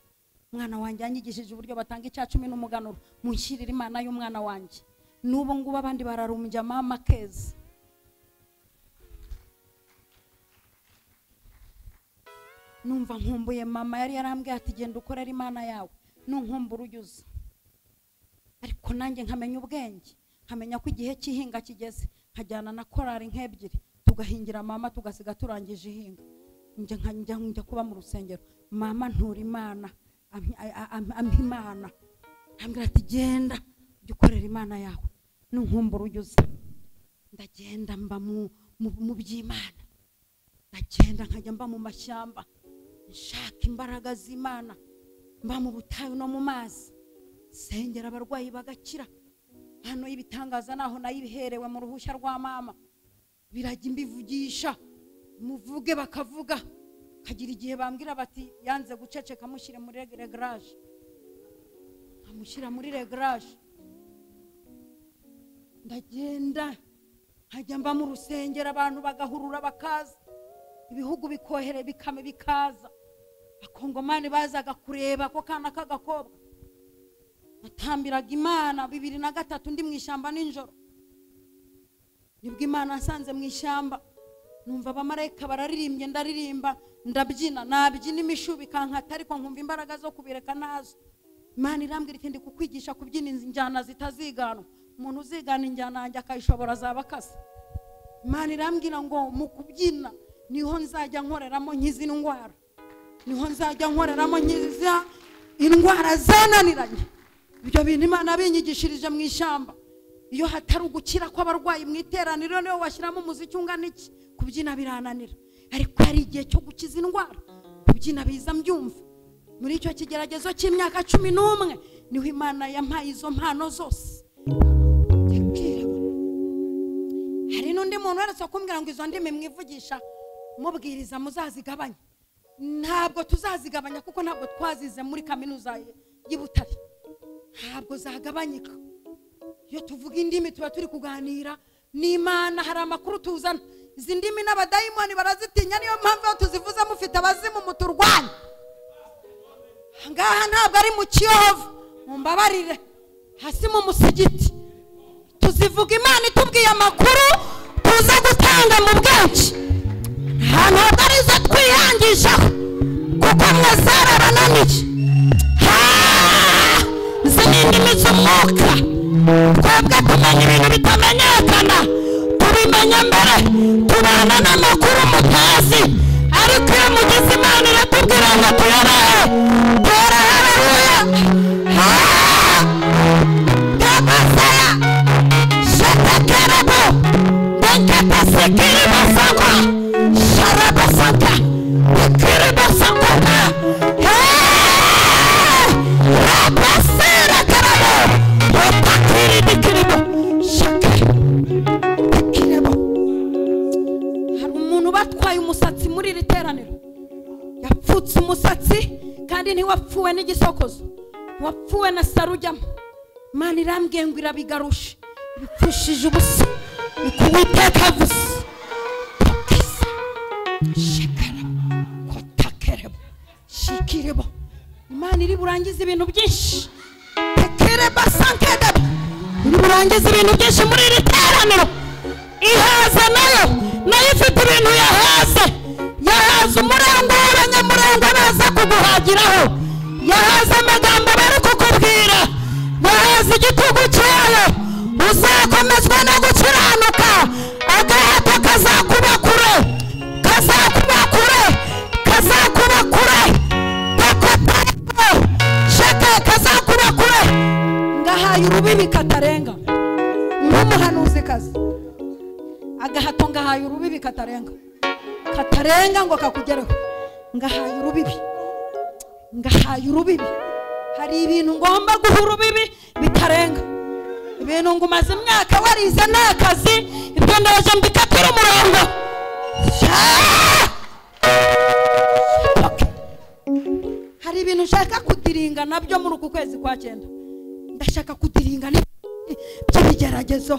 Umwana wanjye yanyigishije uburyo batanga icya 10 n'umuganuro, munshyirire Imana y'umwana wanjye. N'ubu ngubu abandi bararumbya mama keza. Numva nkumbuye mama yari yarambwiye ati genda ukorera Imana yawe, nunkumbura ujyuza. Ariko nanjye nkamenya ubwenge, nkamenya ko igihe cy'ihinga kigeze, nkajyana na korari nk'ebyiri tugahingira mama, tugasiga turangije ihinga. Njya kuba mu rusengero, mama ntura Imana, ampa Imana, ambwira ati genda ujye ukorera Imana yawe, nunkumbura ujyuza. Ndagenda mba mu by'Imana, ndagenda nkajya mba mu mashyamba nshaka imbaraga z'Imana, mba mu butayu no mu mazi, sengera abarwayi bagakira. Hano y'ibitangaza naho nayibiherewe mu ruhushya rwa mama, birajya imbivugisha, muvuge bakavuga. Kagira igihe bambwira bati yanze guceceka, mushyire muri reglage, amushyira muri reglage. Ndagenda nkajya mba mu rusengero, abantu bagahurura bakaza, ibihugu bikohere bikame bikaza, Abakongomani bazaga kureba ko kana k'agakobwa. Natambiraga Imana 2003 ndi mu ishyamba ninjoro, nibwo Imana nsanze mu ishyamba, numva abamarayika bararirimbye, ndaririmba, ndabyina, nabyina imishubi kankata, ariko nkumva imbaraga zo kubireka nazo. Imana irambwira iti ndi kukwigisha kubyina injyana zitazigana, umuntu uzigana injyana yanjye akayishobora zabakase. Imana irambwira ngo mu kubyina niho nzajya nkoreramo nkizi indwara, niho nzajya nkoreramo nkiza indwara zananiranye. Ibyo bintu Imana binyigishirije mu ishyamba. Iyo hatari ugukira kw'abarwayi mu iteraniro, niyo washyiramo umuziki ungana iki, kubyina birananira. Ariko hari igihe cyo gukiza indwara, kubyina biza mbyumva. Muri icyo kigeragezo cy'imyaka 11 niho Imana yampaye izo mpano zose. Hari n'undi muntu wese kumbwira ngo izo ndimi mwivugisha mubwiriza muzazigabanya. Ntabwo tuzazigabanya kuko ntabwo twazize muri kaminuza y'Ibutare, ntabwo zagabanyika. Iyo tuvuga indimi tuba turi kuganira n'Imana, hari amakuru tuzana. Izi ndimi n'abadayimoni barazitinya, niyo mpamvu tuzivuza mufite abazimu muturwanya. ngaha ntabwo ari mu Kiyovu, mumbabarire, hasi mu musigiti tuzivuga Imana itubwiye amakuru tuza gutanga mu bwinshi. Ntabwo ari zo twiyangishaho kuko mwe zarabananiye. Zinindimi z'umwuka twebwe tumenya ibintu bitamenyekana, tubimenya mbere, tubana n'amakuru mutazi, ariko iyo mugize Imana iratubwira ngo tuyabahe. Tora haleluya. Kabasaya shatakerabo benkatasekiri basangwa sharabasanga bekiri basangwa rabasera karabo betakiri dikiribo shakirebo. Hari umuntu batwaye umusatsi muri iri teraniro, yapfutse umusatsi kandi ntiwapfuwe n'igisokozo, wapfuwe na sarujyamo. Imana irambwiye ngo irabigarusha, bipfushije ubusa, ikuwiteka gusa. Shekara kotakerebo shikirebo. Imana iri burangiza ibintu byinshi. Tekereba sankedebo, iri burangiza ibintu byinshi muri iri teraniro. Ihaza nayo ifite ibintu yahaze. Yahaza umurango w'abanyamuranga baza kuguhagiraho, yahaza amagambo bari kukubwira, yahaza igitugu cyayo. Uzakomezwa no gukiranuka, agahato kazakuba kure, kazakuba kure, kazakuba kure, shaka kazakuba kure. Ngahaye urubibi katarenga nk'umuhanuzi kazi, agahato ngahaye urubibi katarenga, katarenga ngo kakugereho. Ngahaye urubibi, ngahaye urubibi. Hari ibintu ngomba guha urubibi bitarenga, ibintu ngo umaze imyaka warize n'akazi, ibyo ndaje mbikatira umurongo. Hari ibintu nshaka kudiringa nabyo muri uku kwezi kwa 9. Ndashaka kudiringa by'ibigeragezo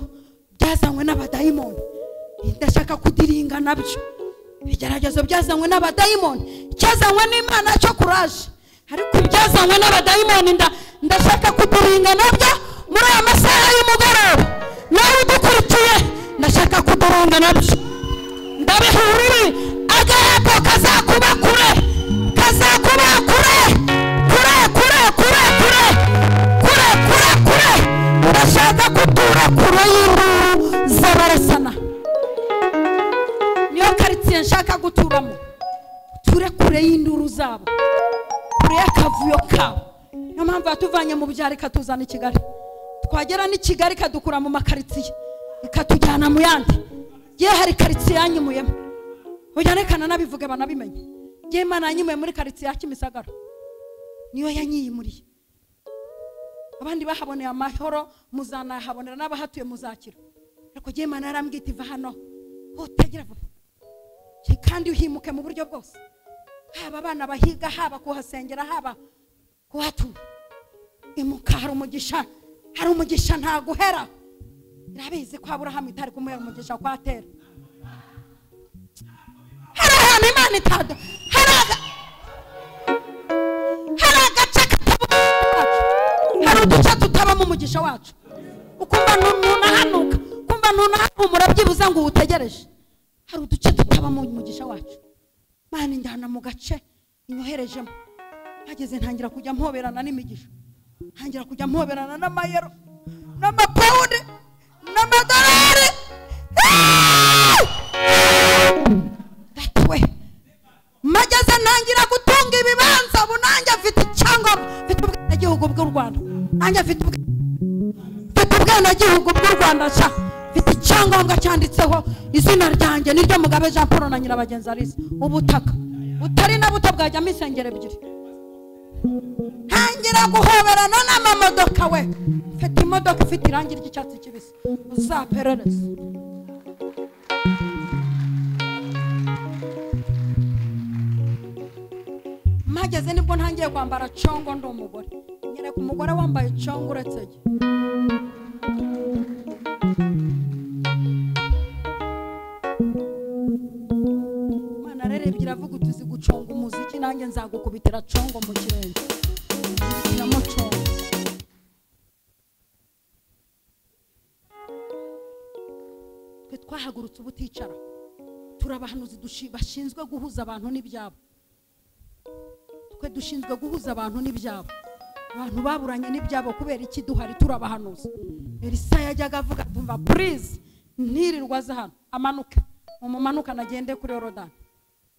byazanywe n'abadayimoni. Ndashaka kudiringa nabyo ibigeragezo byazanywe n'abadayimoni, cyazanywe n'Imana cyo kuraje, ariko byazanywe n'abadayimoni ndashaka kudiringa nabyo muri aya masaha y'umugoroba. Nawe udukurikiye ndashaka kudiringa nabyo. Ndabihurire agahato kazakuba kure, kazakuba kure, kure kure kure kure kure kure kure. Ndashaka kutura kure y'induru z'abarasana. Niyo karitsiye nshaka guturamo, ture kure y'induru zabo, kure y'akavuyo kabo. Niyo mpamvu yatuvanye mu byaro ikatuzana i Kigali, twagera ni Kigali kadukura mu makaritsiye ikatujyana mu yandi. Ye hari karitsiye yanyimuyemo, ujarekana nabivuge banabimenye. Je Imana yanyimuye muri karitsiye ya Kimisagara, niyo yanyiyimuriye. Abandi bahaboneye amahoro muzanahabonera, n'abahatuye muzakira, ariko je Imana yarambwita iva hano utagira vuba, kandi uhimuke mu buryo bwose, haba abana bahiga, haba kuhasengera, haba kuhatura. Imuka, hari umugisha nta guhera. Irabizi ko Aburahamu itari kumuhera umugisha kwa Tera. Hari ahantu Imana itada, hari agace hari uduce tutabamo umugisha wacu. Ukumva nunahanuka, ukumva nunahumura byibuza ngo utegereje. Hari uduce tutabamo umugisha wacu. Imana injyana mu gace inyoherejemo, hageze ntangira kujya mpoberana n'imigisha, ntangira kujya mpoberana n'amayero n'amapawundi n'amadolari. Datwe mageze ntangira gutunga ibibanza, ubu nanjye mfite icyangombwa, mfite ubwenegihugu bw'u Rwanda, nanjye mfite ubwenegihugu bw'u Rwanda, mfite icyangombwa cyanditseho izina ryanjye niryo Mugabe Jean Paul na Nyirabagenzi Alice. Ubutaka utari na buto bwajyamo insengero ebyiri. Ntangira guhoberana n'amamodoka, we mfite imodoka ifite irangi ry'icyatsi kibisi, uzaperereza. Mageze nibwo ntangiye kwambara congo ndi umugore, nyereka umugore wambaye congo uretse ye. Mana rero biravuga utuzi guconga umuziki, nanjye nzagukubitira congo mu kirenge. kiramucunga. Twe twahagurutse ubuticara, turabahanuzi bashinzwe guhuza abantu n'ibyabo. Twe dushinzwe guhuza abantu n'ibyabo. Abantu baburanye n'ibyabo kubera iki duhari turabahanuza. Elisa yajyaga avuga tumva please ntirirwa za hano amanuke, umumanuka nagende kuri Yorodani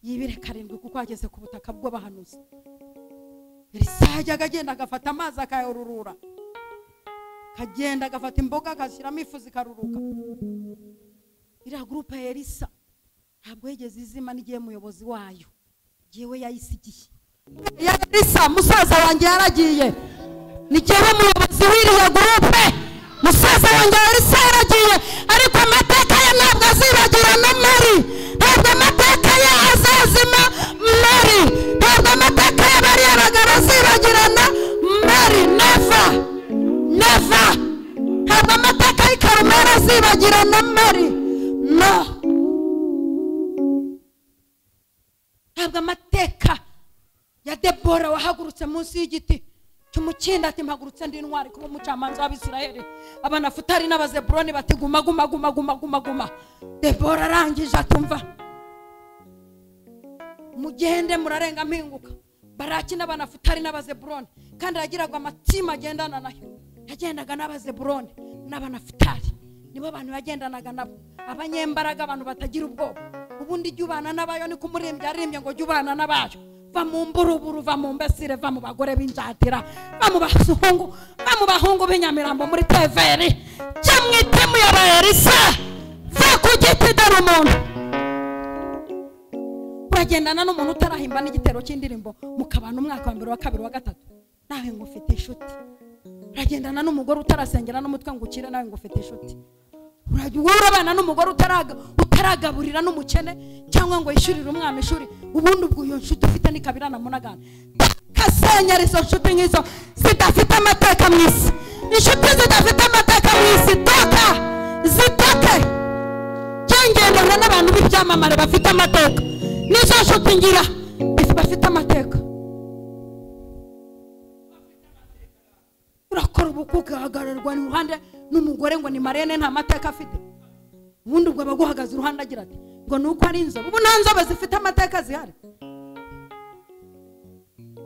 yibire karindwi kuko ageze ku butaka bwo bahanuza. Elisa yajyaga agenda agafata amazi akayorurura, kagenda agafata imboga akashyiramo ifu zikaruruka. Iriya groupe ya Elisa ntabwo yigeze izima n'igihe muyobozi wayo yewe yayisigiye. Ya Elisa musaza wanjye yaragiye, nigihe muyobozi w'iriya groupe musaza wanjye Elisa yaragiye, ariko amateka ye ntabwo azibagira na Mary, ntabwo amateka ye azazima Mary, ntabwo amateka ye bari abagabo azibagirana Mary, never never, ntabwo amateka ye Karumeli azibagirana Mary, no, ntabwo amateka ya Debora wahagurutse munsi y'igiti cy'umukindo ati mpagurutse ndi intwari kuba umucamanza w'Abisirayeli, abanafutari n'abazeburoni bati guma guma guma guma guma guma. Debora arangije atumva mugende murarenga mpinguka. Baraki n'abanafutari n'abazeburoni kandi yagiraga amatima agendana nayo, yagendaga n'abazeburoni n'abanafutari, nibo abantu yagendanaga nabo, abanyembaraga, abantu batagira ubwoba. Ubundi jyubana n'abayo ni kumurembye arimbye ngo jyubana n'abayo. Va mu mburuburu, va mu mbesire, va mu bagore b'injatira, va mu bahungu b'inyamirambo muri TVR, cya mwitemu ya Elisa, va ku giti dore umuntu. Uragendana n'umuntu utarahimba n'igitero cy'indirimbo mukabana umwaka wa mbere wa kabiri wa gatatu, nawe ngo ufite inshuti. Uragendana n'umugore utarasengera n'umutwe ngo ukire, nawe ngo ufite inshuti. Urabana n'umugore utaragaburira n'umukene cyangwa ngo yishurire umwana ishuri, ubundi ubwo iyo nshuti ufite ni kabirana munagana. Kasenyera izo nshuti nk'izo zidafite amateka mu isi, inshuti zidafite amateka mu isi, toka zitoke. Cyengendana n'abantu b'ibyamamare bafite amateka, nizo nshuti ngira bafite amateka. Urakora ubukuka hagararwa iruhande n'umugore ngo ni Marene nta mateka afite, ubundi ubwo baguhagaze iruhande agira ati ngo nuko ari inzobe. Ubu nta nzobe zifite amateka zihari,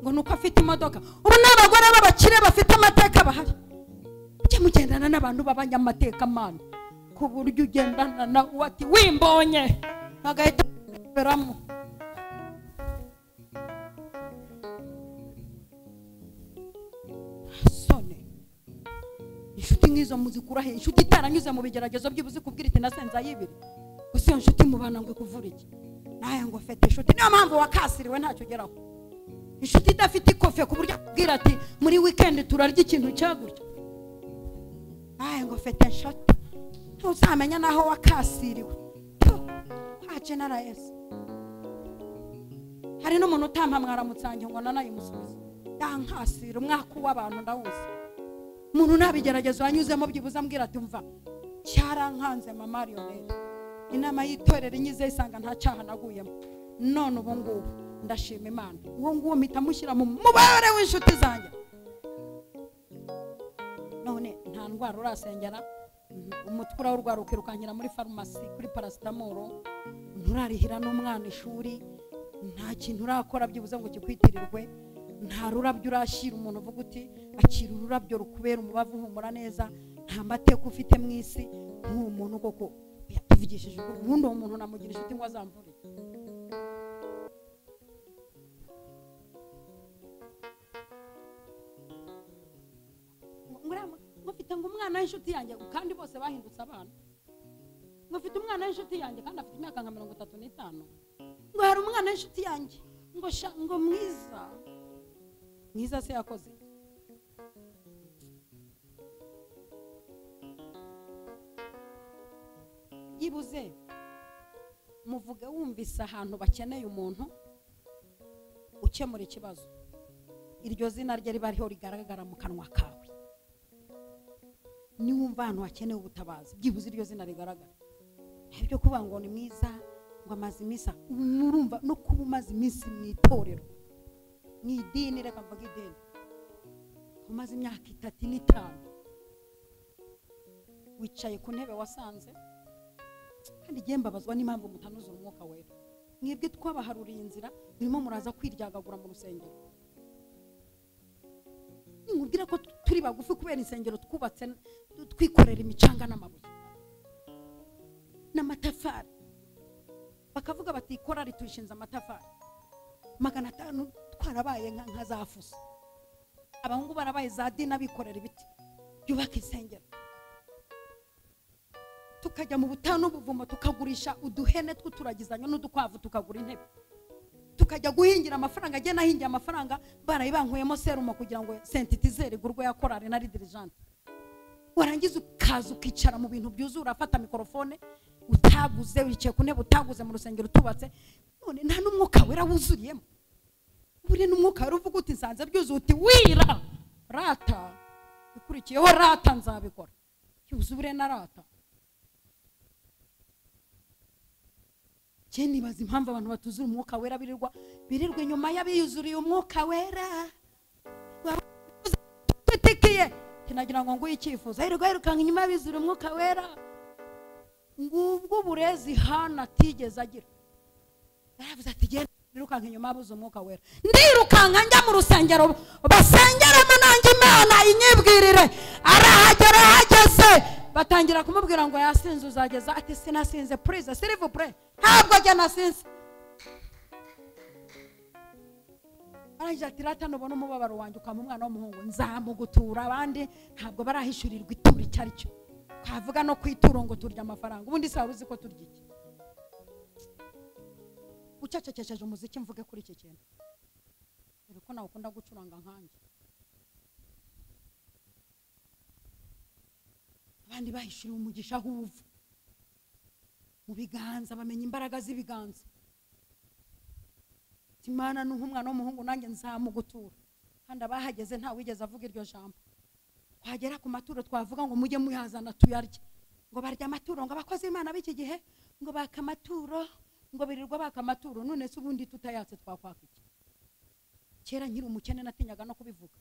ngo nuko afite imodoka. Ubu n'abagore b'abakire bafite amateka bahari. Ujye mugendana n'abantu b'abanyamateka mana, ku buryo ugendana na wati wimbonye agahita beramo. Inshuti nk'izo muzikura he? Inshuti itaranyuze mu bigeragezo by'ubuzi kubwira iti nasenza yibiri, gusa iyo nshuti mubana ngo kuvura iki? Naye ngo fete inshuti, niyo mpamvu wakasiriwe ntacyo geraho. Inshuti idafite ikofe ku buryo kubwira ati muri weekend turarya ikintu cyagurya, naye ngo fete inshuti, ntuzamenya naho wakasiriwe. Kwa General S hari n'umuntu utampa mwaramutsange ngo nanayimusubiza, yankasira umwaka w'abantu ndawuzi. Umuntu nabigeragezo wanyuzemo byibuza ambwira ati umva cyarankanze mama Lionel, inama y'itorero inyize isanga nta cyaha naguyemo, none ubu ngubu ndashima Imana. Uwo nguwo mpita mushyira mu mubare w'inshuti zanjye. None nta ndwara urasengera, umutwe urarwara ukirukankira muri farumasi kuri paracetamol, nturarihira n'umwana ishuri, nta kintu urakora byibuze ngo kikwitirirwe, nta rurabyo urashyira umuntu uvuga uti akira ururabyo rukubera umubavu humura neza, nta mateka ufite mu isi. Nk'uwo muntu koko yatuvugishije ubundi uwo muntu namugira inshuti ngo azamvure. Ngufite ngo umwana w'inshuti yanjye kandi bose bahindutse abana. Ngufite umwana w'inshuti yanjye kandi afite imyaka nka 35. Ngo hari umwana w'inshuti yanjye ngo mwiza se yakoze. Yibuze muvuge wumvise ahantu bakeneye umuntu ukemura ikibazo, iryo zina rye riba riho rigaragara mu kanwa kawe. Niwumva ahantu hakeneye ubutabazi byibuze iryo zina rigaragara. Ibyo kuvuga ngo ni mwiza ngo amazi misa, murumva no kuba umaze iminsi mu itorero mu idini, reka mvuga idini, umaze imyaka 3 n'itanu wicaye ku ntebe wasanze, kandi igihe mbabazwa n'impamvu mutanuza umwuka wera. Mwebwe twabaharuriye inzira birimo muraza kwiryagagura mu rusengero. Nkubwira ko turi bagufi kubera insengero twubatse twikorera imicanga n'amabuye n'amatafari, bakavuga bati korari tuyishinze amatafari 500 twarabaye nka zafusa. Abahungu barabaye za dina bikorera ibiti byubaka insengero. Tukajya mu butano buvumo tukagurisha uduhene tw'uturagizanyo n'udukwavu tukagura intebe. Tukajya guhingira amafaranga, agena ahingiye amafaranga barayibankuyemo serumo kugira ngo sentitizere gurwe yakorare na dirigente. Warangiza ukaza ukicara mu bintu byuzura, afata mikrofone utaguze, wicaye ku ntebe utaguze mu rusengero tubatse, none nta n'umwuka wera wuzuriyemo. Buri n'umwuka wera uvuga uti nsanze byuzuye, uti wira rata ikurikiyeho rata nzabikora cyuzure na rata. Cyeni bazi impamvu abantu batuzura umwuka wera birirwa inyuma y'abiyuzuriye umwuka wera. Tutikiye kinagira ngo nguye icyifuzo yirukanka inyuma y'abiyuzuriye umwuka wera. Ngubwo burezi Hana atigeze agira. Yaravuze ati genda nirukanka inyuma y'abuze umwuka wera. Ndirukanka njya mu rusengero basengeramo nanjye Imana inyibwirire. Arahagera hageze batangira kumubwira ngo yasinze uzageza, ati sinasinze, please s'il vous plaît, ntabwo ajya nasinze. Arangije ati rata nubona umubabaro wanjye ukama umwana w'umuhungu nzamugutura, abandi ntabwo barahishurirwa ituro icyo ari cyo. Twavuga no kwituro ngo turya amafaranga, ubundi se waruzi ko turya iki? Ucacecesheje umuziki mvuge kuri iki kintu, dore ko nawe ukunda gucuranga nkanjye. Abandi bahishuriwe umugisha huvu mu biganza, bamenya imbaraga z'ibiganza. Imana n'umwana w'umuhungu nanjye nzamugutura, kandi abahageze nta wigeze avuga iryo jambo. Twagera ku maturo twavuga ngo mujye muyazana tuyarye, ngo barya amaturo, ngo abakozi Imana b'iki gihe ngo baka amaturo, ngo birirwa baka amaturo. None se ubundi tutayatse twakwaka iki? Kera nkiri umukene natinyaga no kubivuga,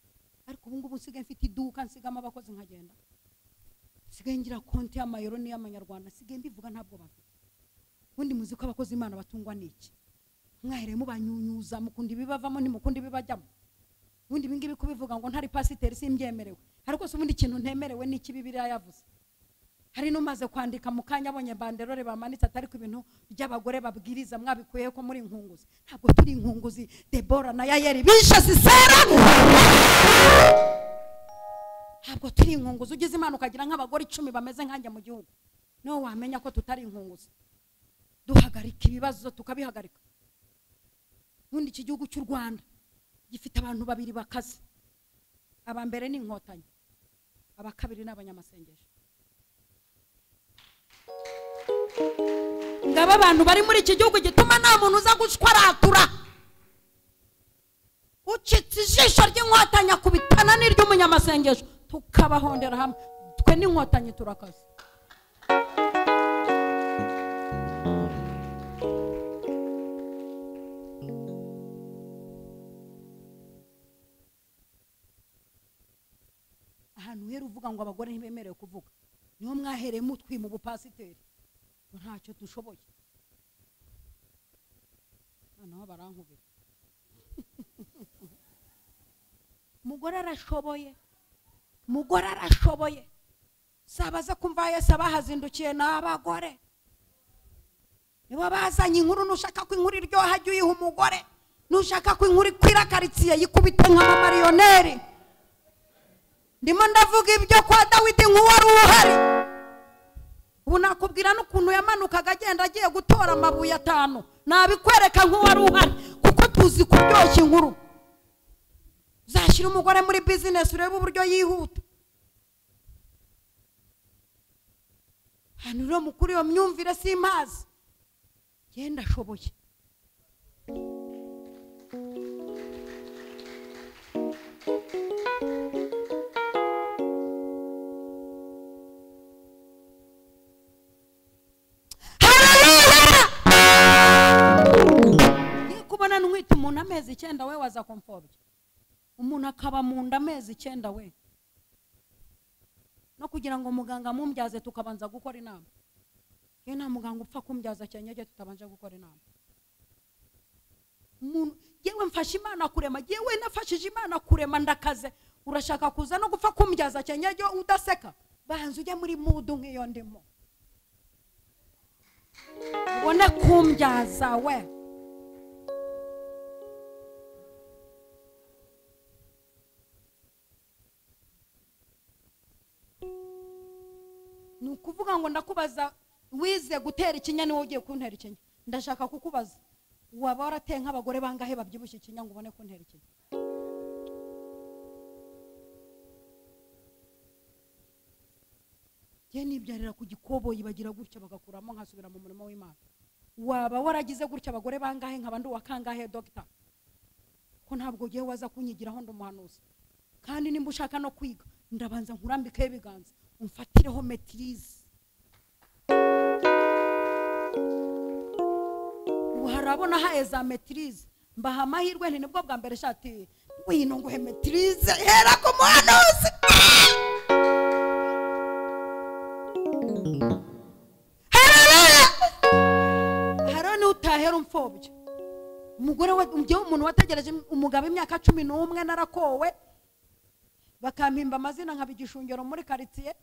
ariko ubu ngubu nsigaye mfite iduka, nsigama abakozi nkagenda, sigaye ngira konti y'amayero n'iy'amanyarwanda, sigaye mbivuga ntabwo bafite. Ubundi muzi ko abakozi Imana batungwa n'iki? Mwahereye mubanyunyuza, mukunda ibibavamo ntimukunda ibibajyamo. Ubundi bingibi kubivuga ngo ntari pasiteri simbyemerewe, ariko se ubundi ikintu ntemerewe n'iki Bibiliya yavuze? Hari numaze kwandika mu kanya abonye banderore bamanitse atari ku ibintu by'abagore babwiriza, mwabikuye ko muri inkunguzi. Ntabwo turi inkunguzi. Debora na Yayeli bishe Sisera, ntabwo turi inkunguzi. Ugize Imana ukagira nk'abagore 10 bameze nkanjye mu gihugu, no wamenya ko tutari inkunguzi. Duhagarika ibibazo tukabihagarika. Ubundi iki gihugu cy'u Rwanda gifite abantu babiri bakaze. Abambere ni inkotanyi, abakabiri n'abanyamasengesho. Ngaba abantu bari muri iki gihugu gituma nta muntu uza gushwaratura. Ucitse ijisho ry'inkotanyi akubitana n'iry'umunyamasengesho, tukabahondera hamwe. Twe n'inkotanyi turakaze. Ahantu hera uvuga ngo abagore ntibemerewe kuvuga, niho mwahereye mutwima ubupasiteri, ntacyo dushoboye. Noneho barankubira. Mugore arashoboye, mugore arashoboye. Sabaza kumva Yesu abahazindukiye n'abagore, nibo bazanye inkuru. Nushaka ko inkuru iryoha jya uyiha umugore, nushaka ko inkuru ikwirakaritiye yikubite nk'amarioneri. Ndimo ndavuga ibyo kwa Dawidi nk'uwari uhari. Ubu nakubwira n'ukuntu yamanukaga agenda agiye gutora amabuye 5, nabikwereka nk'uwari uhari, kuko tuzi kuryoshya inkuru. Zashyira umugore muri business urebe uburyo yihuta. Hano mukuru yo myumvire simazi, genda shoboye. Kubona n'umwita umuntu amezi 9 we waza komfobye. umuntu akaba mu nda amezi 9 we, no kugira ngo muganga mumbyaze tukabanza gukora inama. Ye nta muganga upfa kumbyaza cyanyeje tutabanje gukora inama. Yewe mfashe Imana kurema, yewe nafashije Imana kurema ndakaze, urashaka kuza no gupfa kumbyaza cyanyeje udaseka? Banza ujye muri mudu nk'iyo ndimo, ubone kumbyaza we. Nukuvuga ngo ndakubaza wize gutera ikinya niwe ugiye kuntera ikinya? Ndashaka kukubaza, waba warateye nk'abagore bangahe babyibushye ikinya ngo ubone kuntera ikinya? Je nibyarira ku gikoboyi bagira gutya bagakuramo nkasubira mu murimo w'Imana. Waba waragize gutya abagore bangahe nk'abandi wakangahe doctor? Ko ntabwo giye waza kunyigiraho ndumuhanuzi. Kandi nimba ushaka no kwiga ndabanza nkurambike ibiganza umfatireho maîtrise. Uharabona ha za maîtrise mbaha amahirwe nti nibwo bwa mbere shati wino ngo he maîtrise hera ku muhanuzi. Harone utahera umfobye umugore we umuntu wategereje umugabo imyaka 11 narakowe bakampimba amazina nkabigishungero muri quartier.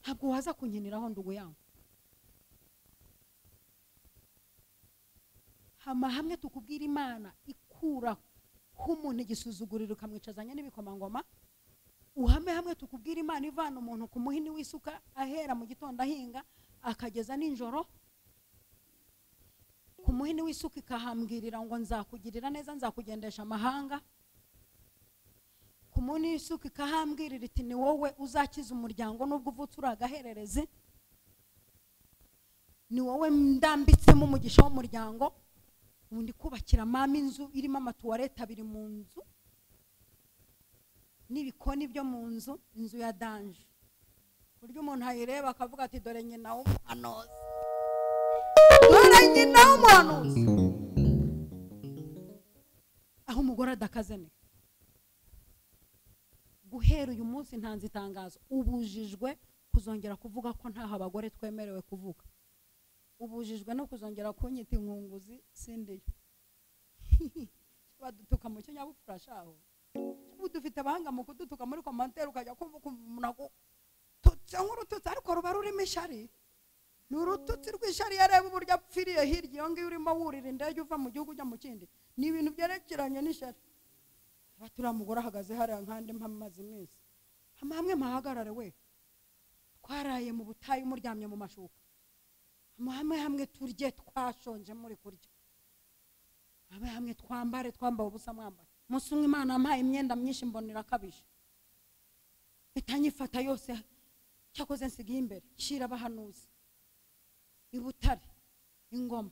Ntabwo waza kunkiniraho ndugo yangu. Hama hamwe tukubwira Imana ikura k'umuntu igisuzuguriro kamwicazanya n'ibikomangoma. Uhame hamwe tukubwira Imana ivana umuntu ku muhini w'isuka ahera mu gitondo ahinga akageza ninjoro. Ku muhini w'isuka ikahambwirira ngo nzakugirira neza, nzakugendesha amahanga. Ku muhini w'isuka ikahambwirira iti ni wowe uzakiza umuryango nubwo uvutse uragaherereze. Ni wowe ndambitsemo umugisha w'umuryango. Undi kubakira mama inzu irimo amatuwarete 2 mu nzu n'ibikoni byo mu nzu, inzu ya danje. Buryo umuntu ayireba akavuga ati dore nyina w'umuhanuzi, dore nyina w'umuhanuzi. Aho umugore adakaze ne guhera uyu munsi ntanze itangazo, ubujijwe kuzongera kuvuga ko ntaho abagore twemerewe kuvuga. Ubujijwe no kuzongera kunyita inkunguzi sindiyo. Badutuka mu cyo nyabupfura shaho. Udufite abahanga mu kudutuka muri commentaire ukajya kumvuka umuntu tutse nk'urututsi ariko ruba rurimo ishari. N'urututsi rw'ishari yareba uburyo apfiriye hirya iyo ngiyo urimo wurira indege uva mu gihugu ujya mu kindi. Ni ibintu byerekeranye n'ishari. Batura mugore ahagaze hariya nkandi mpamaze iminsi. Hamwe mahagarare we. Twaraye mu butayu muryamye mu mashuka. Hamwe turye twashonje muri kurya. Hamwe twambare twambaye ubusa mwambare. Musumwe Imana ampaye imyenda myinshi mbonera kabije. Bitanyifata yose cyakoze nsigiye imbere. Shira abahanuzi. Ibutare, ingoma.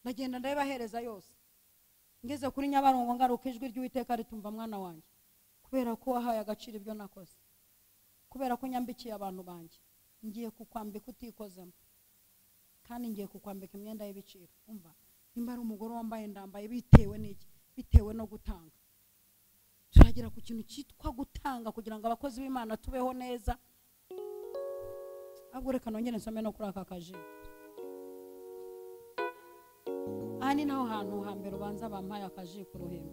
Ndagenda ndabahereza yose. Ngeze kuri Nyabarongo ngaruka ijwi ry'Uwiteka ritumva mwana wanjye. Kubera ko wahaye agaciro ibyo nakoze. Kubera ko nyambikiye abantu banje. Ngiye kukwambika utikozemo. Kandi ngiye kukwambika imyenda y'ibiciro. Umva, nimba ari umugore wambaye ndambaye bitewe n'iki? Bitewe no gutanga. Turagira ku kintu cyitwa gutanga kugira ngo abakozi b'Imana tubeho neza. Ahubwo reka nongere nsome no kuri aka kaje. Ani naho hantu hambere ubanza bampaye akaje ku ruhimbi.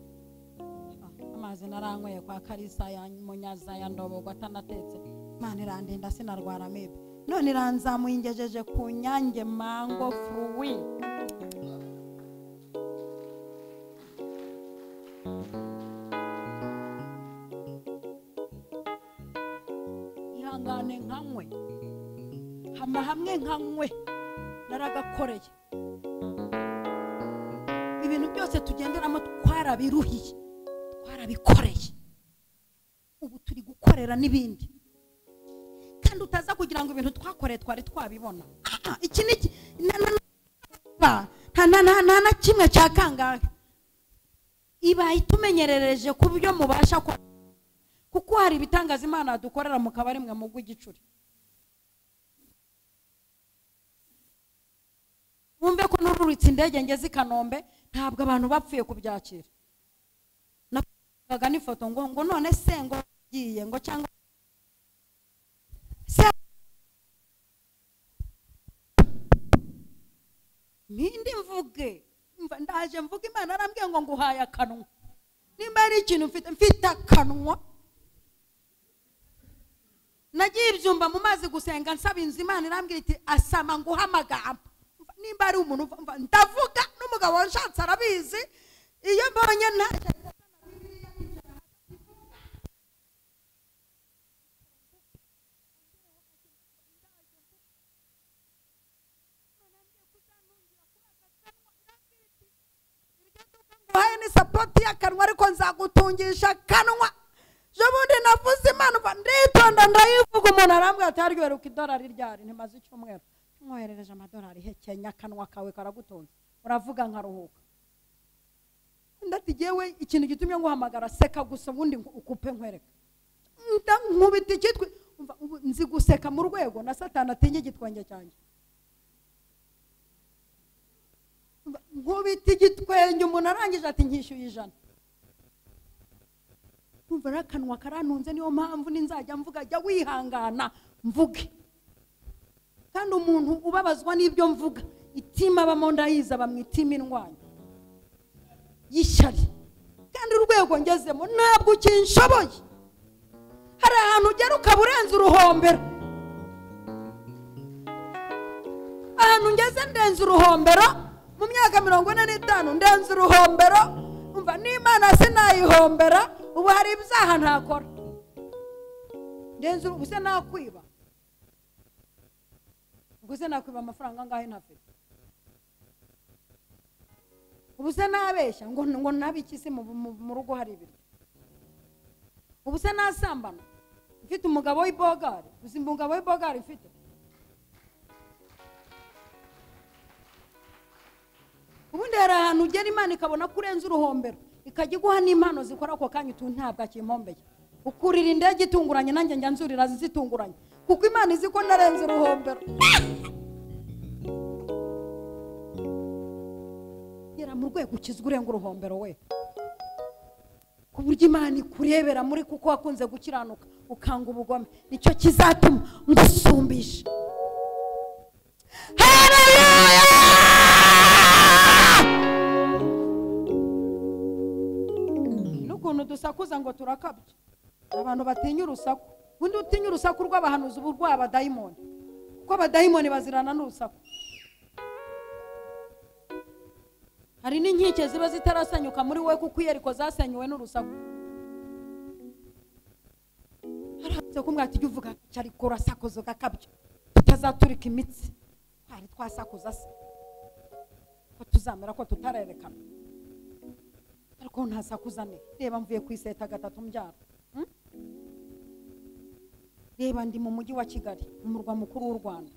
Amazi naranyweye kwa Karisa ya Munyaza ya Ndobo atanatetse. Imana irandinda sinarwara amibe. None iranzamuye ingejeje ku Nyange mango fruit. Ihangane nkankwe. Hamwe nkankwe naragakoreye. Ibintu byose tugenderamo twarabiruhiye, twarabikoreye. Ubu turi gukorera n'ibindi. Kandi utaza kugira ngo ibintu twakoreye twari twabibona. Iki niki na kimwe cya kangahe. Iba itumenyerereje ku byo mubasha kuko hari ibitangaza Imana dukorera mu kabari mwe mu gw'igicuri. Wumve ko nururitse indege ngeze i Kanombe ntabwo abantu bapfuye kubyakira. baga n'ifoto ngo none se ngo giye ngo cyangwa se nindi mvuge ndaje mvuga Imana arambwiye ngo nguhaye akanwa nimba ari ikintu mfite akanwa nagiye ibyumba mu mazi gusenga nsaba inzu Imana irambwira iti asama nguha amagambo nimba ari umuntu ndavuga n'umugabo wanshatse arabizi iyo mbonye nta ni sapoti y'akanwa ariko nzagutungisha akanwa jobundi navuze Imana nditonda ndayivuga umuntu arambwira ati aryoheruka idolari ryari ntimaze icyumweru mwoherereje amadolari hekenya akanwa kawe karagutunze uravuga nkaruhuka ndatigewe ikintu gitumye nguhamagara seka gusa ubundi ukupe nkwereka nkubita ikitwe nzi guseka mu rwego na Satani atinye igitwenge cyanjye nkubita igitwenge umuntu arangije ati nkishyuye 100 umva rakanwa karanunze niyo mpamvu ninzajya mvuga jya wihangana mvuge kandi umuntu ubabazwa n'ibyo mvuga itima bamondayiza bamwitima indwanya yishari kandi urwego ngezemo ntabwo ukinshoboye hari ahantu ugera ukaburenza uruhombero ahantu ngeze ndenze uruhombero mu myaka 45 ndenze uruhombero umva n'Imana sinayihombera ubu hari ibyaha ntakora ndenze ubuse nakwiba ubuse nakwiba amafaranga ngahe ntafite ubuse nabeshya ngo nabikise mu rugo hari ibiryo ubuse nasambana mfite umugabo w'ibogari uzi umugabo w'ibogari mfite ubundi hari ahantu ugera Imana ikabona kurenza uruhombero ikajya iguha n'impano zikora ako kanya utu ntabwo akimpombeye ukurira indege itunguranye nanjye njya nzurira zitunguranye kuko Imana izi ko narenze uruhombero yera mu rwego ukizwe urenga uruhombero we ku buryo Imana ikurebera muri kuko wakunze gukiranuka ukanga ubugome nicyo kizatuma ngusumbisha n'ukuntu dusakuza ngo turakabye abantu batinya urusaku ubundi utinya urusaku rw'abahanuzi ubu rw'abadayimoni kuko abadayimoni bazirana n'urusaku hari n'inkike ziba zitarasanyuka muri we kuko iyeriko zasenyuwe n'urusaku haratse kumwati jya uvuga cyari kurasakuza gakabyo tutazaturika imitsi hari twasakuza se ko tuzamera ko tutarerekana ariko ntasakuzane reba mvuye ku iseta 3 mbyara reba ndi mu mujyi wa Kigali umurwa mukuru w'u Rwanda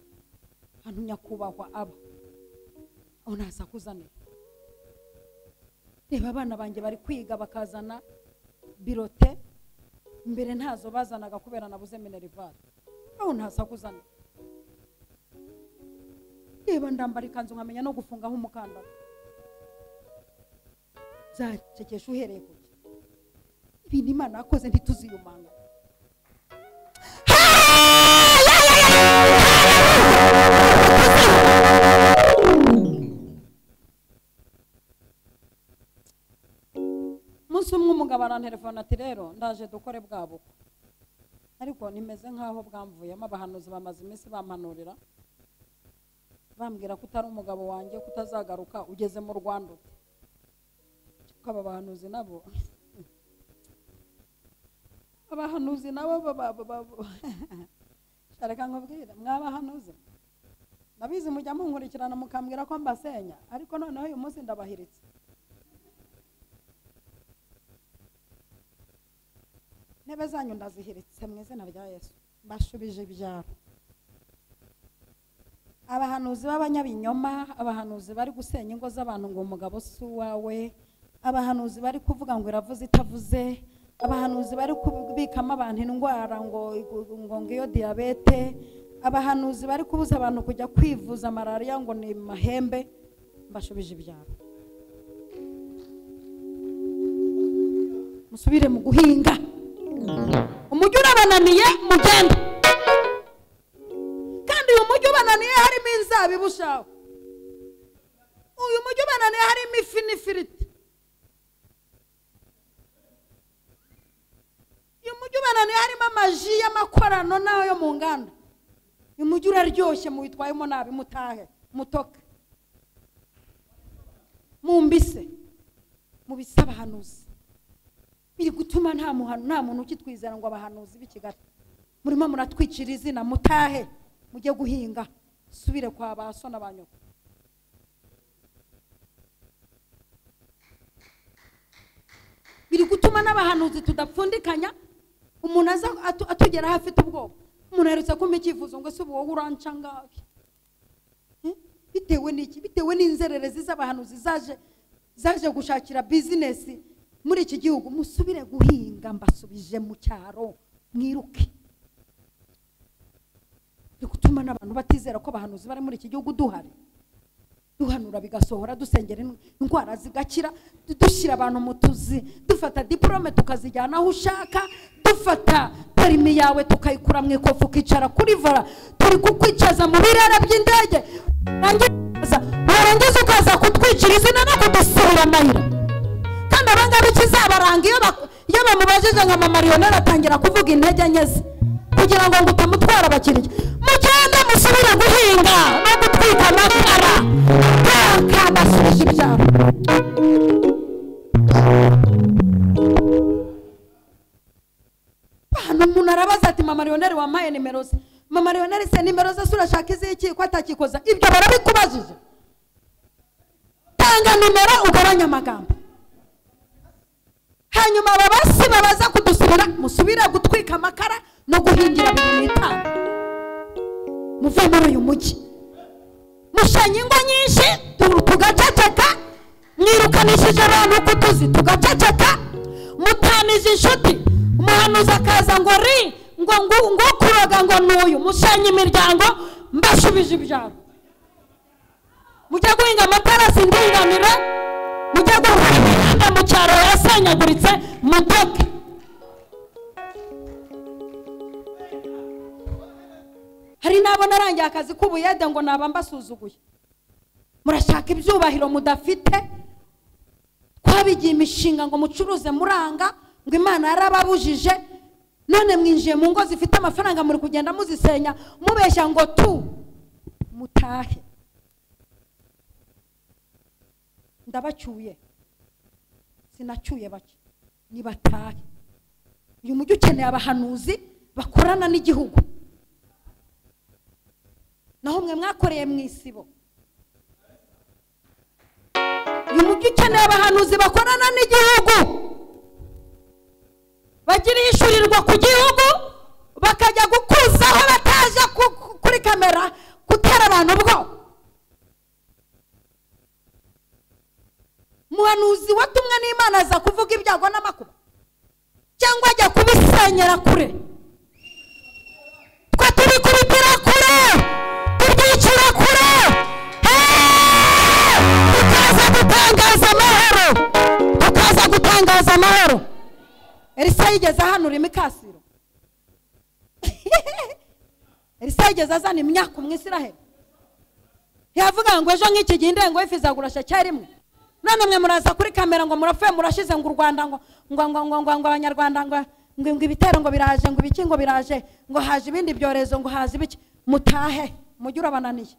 hano nyakubahwa aba aho ntasakuzane reba abana banjye bari kwiga bakazana birote mbere ntazo bazanaga kubera nabuze minerivare aho ntasakuzane reba ndambara ikanzu nkamenya no gufungaho umukandara zacekesha uhereye kuki ibintu Imana yakoze ntituziyumanga munsi umwe umugabo arantelefona ati rero ndaje dukore bwabo ariko nimeze nkaho bwamvuyemo abahanuzi bamaze iminsi bampanurira bambwira ko utari umugabo wanjye kutazagaruka ugeze mu Rwanda ko aba bahanuzi nabo abahanuzi nabo shareka nkubwira mwabahanuzi nabizi mujya munkurikirana mukambwira ko mbasenya ariko noneho uyu munsi ndabahiritse nebe zanyu ndazihiritse mu izina rya Yesu bashubije ibyaro abahanuzi b'abanyabinyoma abahanuzi bari gusenya ingo z'abantu ngo umugabo si wawe abahanuzi bari kuvuga ngo iravuze itavuze abahanuzi bari kubikamo abantu indwara ngo iyo diabete abahanuzi bari kubuza abantu kujya kwivuza malaria ngo ni mahembe mbashubije ibyaro musubire mu guhinga. Umujyi urabananiye mugende, kandi uyu mujyi ubananiye harimo inzabibu shawe, uyu mujyi ubananiye harimo ifi n'ifiriti, uyu mujyi ubananiye harimo amaji y'amakorano n'ayo mu nganda. Uyu mujyi uraryoshye, muwitwayemo nabi mutahe mutoke mumbise mubise abahanuzi. Biri gutuma nta muntu ukitwizera ngo abahanuzi b'Ikigali murimo muratwicira izina. Mutahe mujye guhinga, subire kwa baso n'abanyoko. Biri gutuma n'abahanuzi tudapfundikanya. Umuntu aza atugera hafite ubwoba, umuntu yarutse kumpa icyifuzo ngo se wowe uranca ngaki. Bitewe n'iki? Bitewe n'inzererezi z'abahanuzi zaje gushakira business muri iki gihugu. Musubire guhinga, mbasubije mu cyaro mwiruke. Biri gutuma n'abantu batizera ko abahanuzi bari muri iki gihugu duhari. Duhanura bigasohora, dusengera indwara zigakira, dushyira abantu mu tuzi, dufata diplome tukazijyana aho ushaka, dufata perimi yawe tukayikura mu ikofu ukicara kuri vola, turi kukwicaza mu birere by'indege, warangiza ukaza kutwicira izina no kudusubira amayira. Kandi abangaba ikizabaranga iyo bamubajije nka mama Lionel atangira kuvuga intege nke ze kugira ngo utamutwara abakiriya. Mugende musubire guhinga no gutwika amakara, basubije ibyaro. Hano umuntu arabaza ati mama Lionel wampaye nimero ze. Mama Lionel se nimero ze surashaka iziki ko atakikoza? Ibyo barabikubajije. Tanga nimero ugabanya amagambo, hanyuma babasi babaza kudusubira musubire gutwika amakara no guhingira 2005. Muve muri uyu mujyi, mushanye ingo nyinshi tugaceceka, mwirukanishije abantu kutuzi tugaceceka, mutanije inshuti. Umuhanuzi akaza ngo ngo kuroga ngo n'uyu, mushanye imiryango, mbashubije ibyaro. Mujya guhinga amatarasi ndinganire, mujya guhinga mu cyaro yasenyaguritse mutoke. Hari nabo narangiye akazi k'ubuyede ngo naba mbasuzuguye. Murashaka ibyubahiro mudafite, twabigiye imishinga ngo mucuruze muranga, ngo Imana yarababujije, none mwinjiye mu ngo zifite amafaranga muri kugenda muzisenya mubeshya ngo mutahe. Ndabacyuye, sinacyuye bake, nibatahe. Uyu mujyi ukeneye abahanuzi bakorana n'igihugu. Naho mwe mwakoreye mu isibo. Uyu mujyi ukeneye abahanuzi bakorana n'igihugu, bagira ishurirwa ku gihugu, bakajya gukuzaho bataje kuri kamera gutera abantu ubwo. Muhanuzi watumwe n'Imana aza kuvuga ibyago n'amakuba, cyangwa ajya kubisenyera kure? Twe tubikubitira kure, tubyicira kure, tukaza gutangaza amahoro. Elisa yigeze ahanura imikasiro. Elisa yigeze azana imyaka mu Isiraheli. Yavuga ngo ejo nk'iki gihe indengo y'ifi izagurasha cyarimwe. None mwe muraza kuri kamera ngo murapfuye murashize ngo u Rwanda ngo abanyarwanda ngo ibitero ngo biraje, ngo ibiki ngo biraje, ngo haje ibindi byorezo, ngo haje ibiki. Mutahe, mujye urabananiye.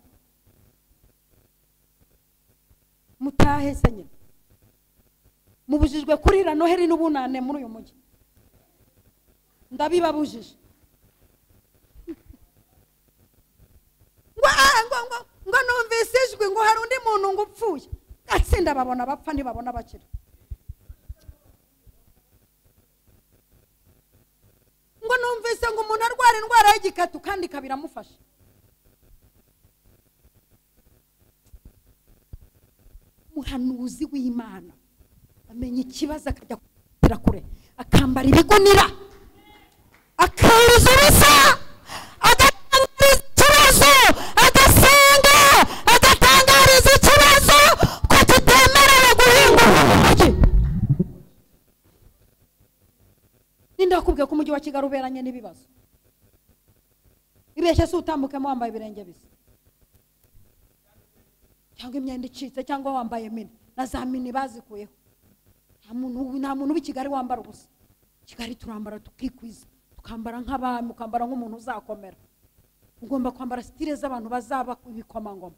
Mutahe senye. Mubujijwe kurira Noheli n'ubunane muri uyu mujyi. Ndabibabujije. Ngo numvise ijwi ngo hari undi muntu ngo upfuye. Atsinda babona bapfa ntibabona bakira. Ngo numvise ngo umuntu arwara indwara y'igikatu kandi kabiramufasha. Muhanuzi w'Imana amenye ikibazo akajya kutira kure, akambara ibigunira, akiriza ubusa, agatangariza ikibazo, agasenga, agatangariza ikibazo ko tutemerewe guhinga umujyi. Kigali uberanye n'ibibazo. Ibeshye se utambukemo wambaye ibirenge bisa, cyangwa imyenda icitse, cyangwa wambaye mini, na za mini bazikuyeho. Nta muntu w'i Kigali wambara ubusa. Kigali turambara tukikwiza, tukambara nk'abami, ukambara nk'umuntu uzakomera. Ugomba kwambara style z'abantu bazaba ibikomangoma,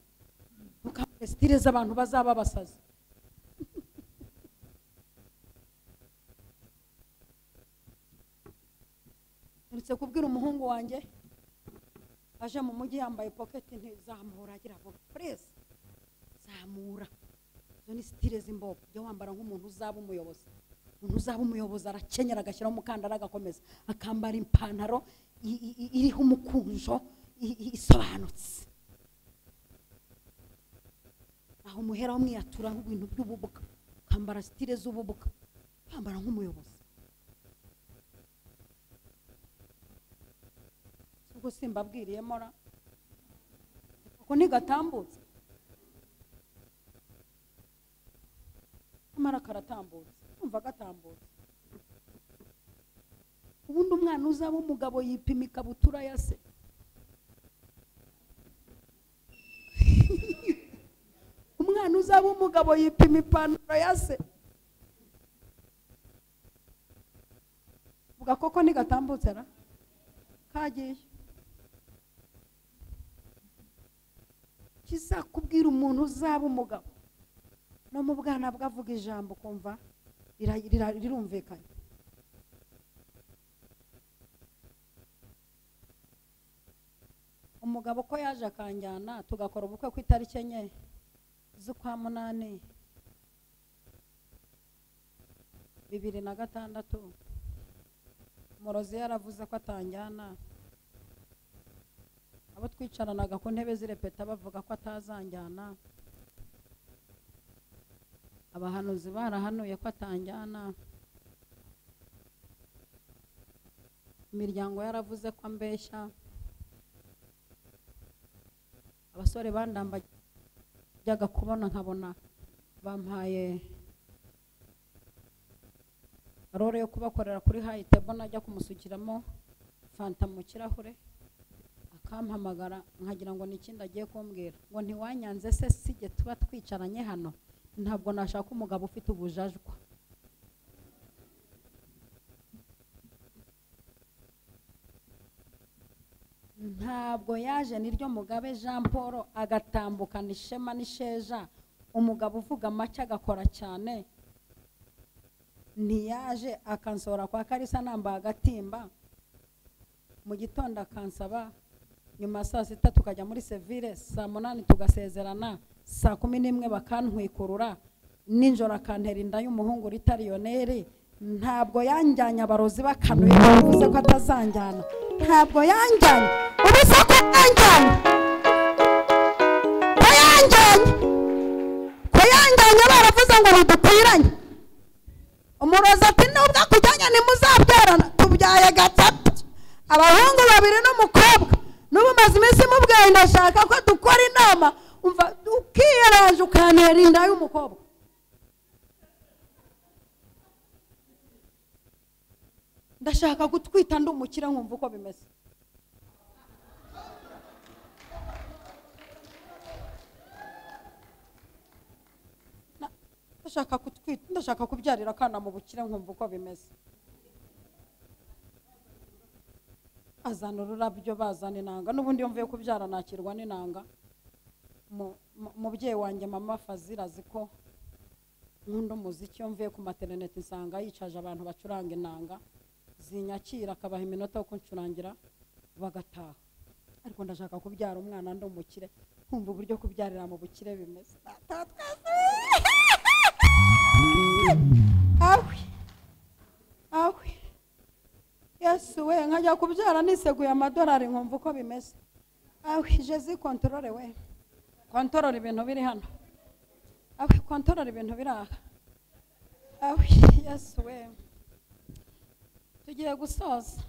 ukambara style z'abantu bazaba basazi. Nuretse kubwira umuhungu wanjye aje mu mujyi yambaye pocket ntizamura, agira ngo please zamura. Izo ni style z'imbogo. Jya wambara nk'umuntu uzaba umuyobozi. Umuntu uzaba umuyobozi arakenyera agashyiraho umukandara agakomeza, akambara impantaro iriho umukunjo isobanutse. Aho umuhera umwiyatura nk'ibintu by'ububuga, ukambara style z'ububuga, ukambara nk'umuyobozi. Ubwo simbabwiriye mora uko ntigatambutse, amara karatambutse, umva gatambutse. Ubundi umwana uzaba umugabo yipima ikabutura ya se. Umwana uzaba umugabo yipima ipantaro ya se. Vuga koko ntigatambutse ra kagiye. Kizakubwira umuntu uzaba umugabo no mu bwana bwavuga ijambo kumva rirumvikanye. Umugabo ko yaje akanjyana tugakora ubukwe ku itariki 4 z'ukwa 8 2006, umurozi yaravuze ko atanjyana. Abo twicaranaga ku ntebe zirepeta bavuga ko atazanjyana. Abahanuzi barahanuye ko atanjyana. Imiryango yaravuze ko ambeshya. Abasore bandambajyaga kubona nkabona bampaye role yo kubakorera kuri high table, najya kumusukiramo fanta mu kirahure akampamagara nkagira ngo n'ikindi agiye kumbwira ngo ntiwanyanze se sije tuba twicaranye hano. Ntabwo nashaka umugabo ufite ubujajwa. Ntabwo yaje niryo Mugabe Jean Paul agatambukana ishema n'isheja, umugabo uvuga make agakora cyane. Ntiyaje akansora kwa Karisa namba agatimba, mu gitondo akansaba, nyuma saa 6 tukajya muri Seville, saa 8 tugasezerana, saa 11 bakantwikurura, ninjoro akantera inda y'umuhungu ritariyoneri. Ntabwo yanjyanye abarozi bakanuye bavuze ko atazanjyana. Ntabwo yanjyanye ubuse ko yanjyanye, ko yanjyanye baravuze ngo bidukwiranye. Umurozi ati nubwo kujyanye ntimuzabyarana, tubyaye gatatu, abahungu 2 n'umukobwa. N'ubu maze iminsi mubwaye ndashaka ko dukora inama, umva ukiyeraje ukantera inda y'umukobwa. Ndashaka gutwita ndi umukire nkumva uko bimeze. Ndashaka kutwita, ndashaka kubyarira kana mu bukire nkumva uko bimeze. Azana ururabyo bazana inanga, n'ubundi yumviye kubyara nakirwa n'inanga. Mubyeyi wanjye mama Fazira ziko nkunda umuziki, yumviye ku maternity nsanga yicaje abantu bacuranga inanga, zinyakira akabaha iminota yo kuncurangira bagataha. Ariko ndashaka kubyara umwana ndi umukire nkumva uburyo kubyarira mu bukire bimeze. Awi Yesu we, nkajya kubyara niseguye amadolari nkumva uko bimeze. Awi Jezi controle we, controle ibintu biri hano. Awi controle ibintu biri aha. Awi Yesu we, tugiye gusoza.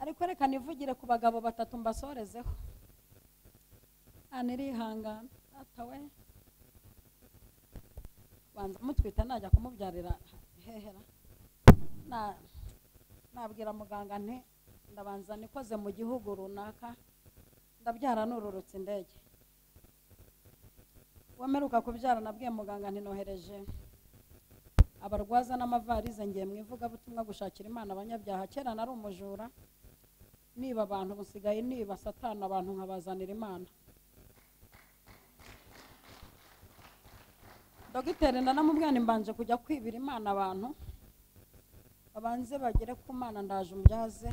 Ariko reka nivugire ku bagabo 3 mbasorezeho. Anirihangana atawe banza mutwita najya kumubyarira hehera na nabwira muganga nti ndabanza nikoze mu gihugu runaka ndabyara nururutse indege. Wameruka kubyara nabwiye muganga nti nohereje abarwaza n'amavarize ngiye mu ivugabutumwa gushakira Imana abanyabyaha. Kera nari umujura niba abantu, musigaye niba satana abantu nkabazanira Imana. Dogiteri nanamubwira mbanje kujya kwibira Imana abantu babanze bagere ku Mana, ndaje umbyaze.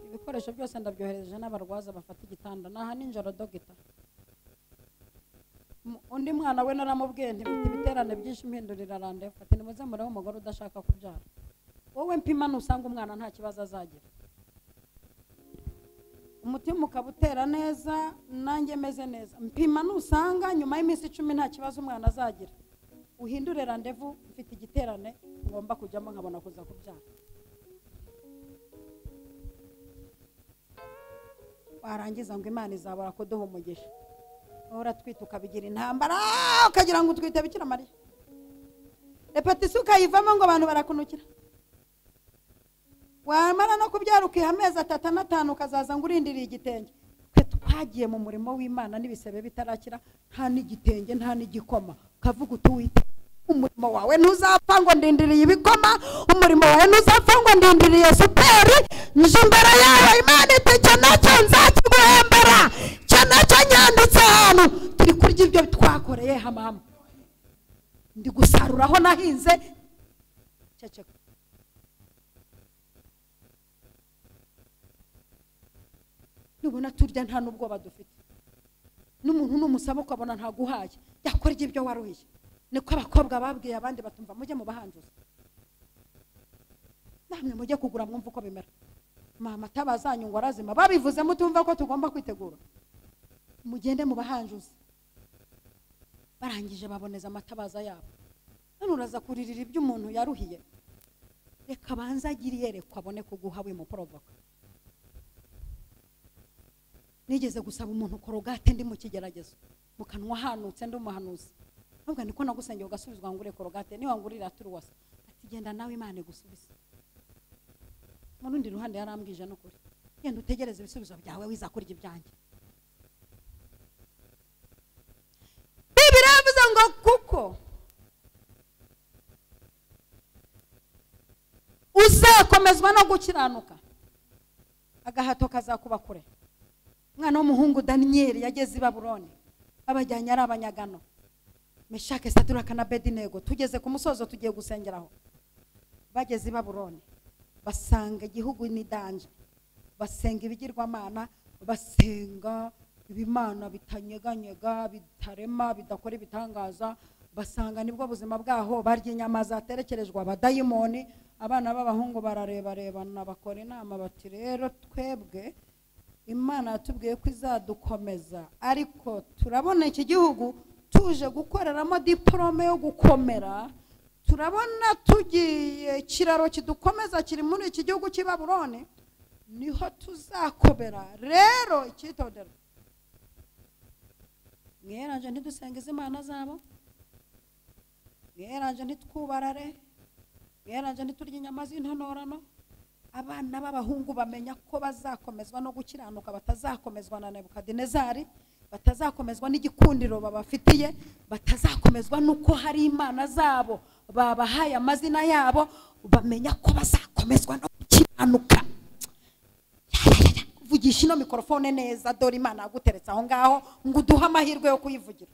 Ibikoresho byose ndabyohereje n'abarwaza bafata igitanda naha ninjoro. Dogita undi mwana we naramubwiye nti mfite ibiterane byinshi mpindurira rande fati nimuze mureho umugore udashaka kubyara. Wowe mpima nusanga umwana nta kibazo azagira, umutima ukabutera neza, nanjye meze neza. Mpima nusanga nyuma y'iminsi 10 nta kibazo umwana azagira, uhindure randevu, mfite igiterane ngomba kujyamo nkabona kuza kubyara. Warangiza ngo Imana izabura kuduha umugisha, ora twita ukabigira intambara ukagira ngo utwite Bikira Mariya. Repetisi ukayivamo ngo abantu barakunukira. Wamara no kubyara ukiha amezi 3 na 5 ukazaza ngo urindiriye igitenge. Twe twagiye mu murimo w'Imana n'ibisebe bitarakira, nta n'igitenge nta n'igikoma, ukavuga utuwite umurimo wawe ntuzapfa ngo ndindiriye ibikoma, umurimo wawe ntuzapfa ngo ndindiriye superi. Nje imbere yawe Imana iti cyo nacyo nzakiguhembera, cyo nacyo nyanditse hano. Turi kurya ibyo twakoreye hamama, ndi gusarura aho nahinze. Ceceka. Nubona turya nta n'ubwoba dufite, n'umuntu n'umusaba ukabona nta guhaye, yakora ibyo waruhiye. Niko abakobwa babwiye abandi batumva mujye mu bahanjuza, namwe mujye kugura mwumva uko bimera. Mama tabazanyu ngo arazima babivuze mutumva ko tugomba kwitegura, mugende mu bahanjuza. Barangije baboneza amatabaza yabo, none uraza kuririra ibyo umuntu yaruhiye. Reka banza agiriye reko abone kuguha we mu provoka. Nigeze gusaba umuntu korogate ndi mu kigeragezo, mukanwa hanutse ndi umuhanuzi. Nubwo niko nagusengeye ugasubizwa ngure korogate, niba ngurira turuwasa ati genda nawe Imana igusubise. Mu rundi ruhande yarambwije n'ukuri, genda utegereze ibisubizo byawe wizakurya ibyanjye. Bibiri yavuze ngo kuko uzakomezwa no gukiranuka agahato kazakuba kure. Mwana w'umuhungu Daniel yageze i Babuloni, abajyanye ari abanyagano, Meshake Saduraka na Abedinego. Tugeze ku musozo tugiye gusengeraho, bageze i Babuloni basanga igihugu ni danje, basenga ibigirwamana, basenga ibimana bitanyeganyega, bitarema, bidakora ibitangaza. Basanga nibwo buzima bwaho, barya inyama zaterekerejwe abadayimoni. Abana b'abahungu bararebarebana bakora inama bati rero twebwe Imana yatubwiye ko izadukomeza, ariko turabona iki gihugu tuje gukoreramo diplome yo gukomera, turabona tugiye kiraro kidukomeza kiri muri iki gihugu cy'i Babuloni, niho tuzakobera. Rero icyitondero, mweranje ntidusengeze Imana zabo, mweranje ntitwubarare, mweranje ntiturya inyama z'intonorano. Abana b'abahungu bamenya ko bazakomezwa no gukiranuka, batazakomezwa na Nebukadinezari, batazakomezwa n'igikundiro babafitiye, batazakomezwa nuko hari Imana zabo babahaye amazina yabo. Bamenya ko bazakomezwa no gukiranuka. Vugisha ino mikrofone neza, dore Imana yaguteretse aho ngaho ngo uduhe amahirwe yo kuyivugira.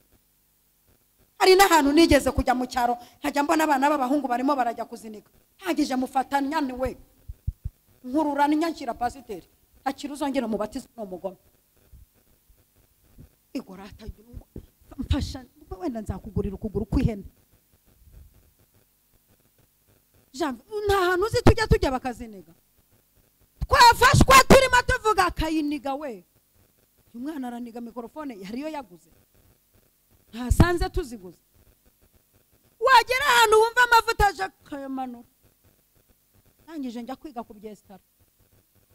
Hari n'ahantu nigeze kujya mu cyaro, nkajya mbona abana b'abahungu barimo barajya kuzinika, hagije mufatanya ni we nkurura n'inyakira pasiteri akira uzongera mu batizo n'umugome. Igorata mfasha wenda nzakugurira ukuguru kw'ihene. Jean nta hantu uzi tujya bakaziniga, twafashwa turimo tuvuga akayiniga we. Umwana araniga mikrofone yariyo yaguze, ntasanze tuziguze. Wagera ahantu wumva amavuta aje kayamanura. Nangije njya kwiga ku byesitara,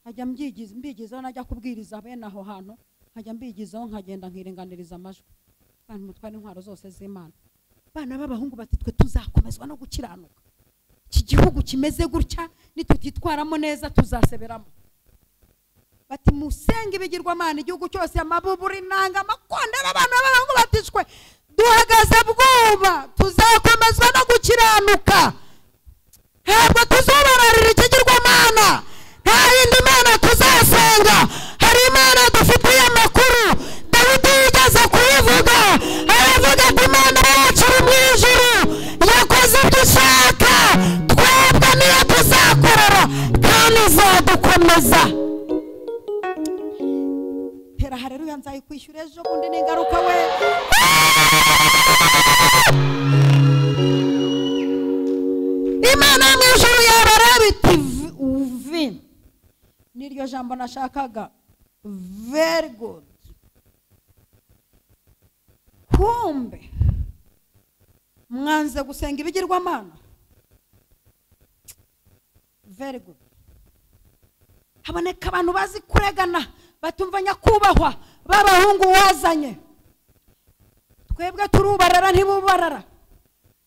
nkajya mbigizaho, najya kubwiriza bene aho hantu, nkajya mbigizaho, nkagenda nkirenganiriza amajwi. Kandi mutwara intwaro zose z'Imana. Bana b'abahungu bati twe tuzakomezwa no gukiranuka, iki gihugu kimeze gutya nitutitwaramo neza tuzaseberamo. Bati musenge ibigirwamana igihugu cyose, amabuburi, inanga, amakondera, abana b'abahungu batishwe. Duhagaze bwoba tuzakomezwa no gukiranuka, ntabwo tuzobararira ikigirwamana. Nta yindi mana tuzasenga, hari imana dufitiye amakuru. Dawidi yigeze kuyivuga, aravuga ati imana yacu iri mu ijuru yakoze ibyo ishaka, twebwe niyo tuzakorera kandi izadukomeza. Tera haleluya, nzayikwishyura ejo bundi n'ingaruka we. Imana mu ijuru yabareba iti uvi, niryo jambo nashakaga. Very good. Kumbe mwanze gusenga ibigirwamana. Very good. Haboneka abantu bazi kuregana, batumva nyakubahwa b'abahungu wazanye. Twebwe turubarara ntibubarara,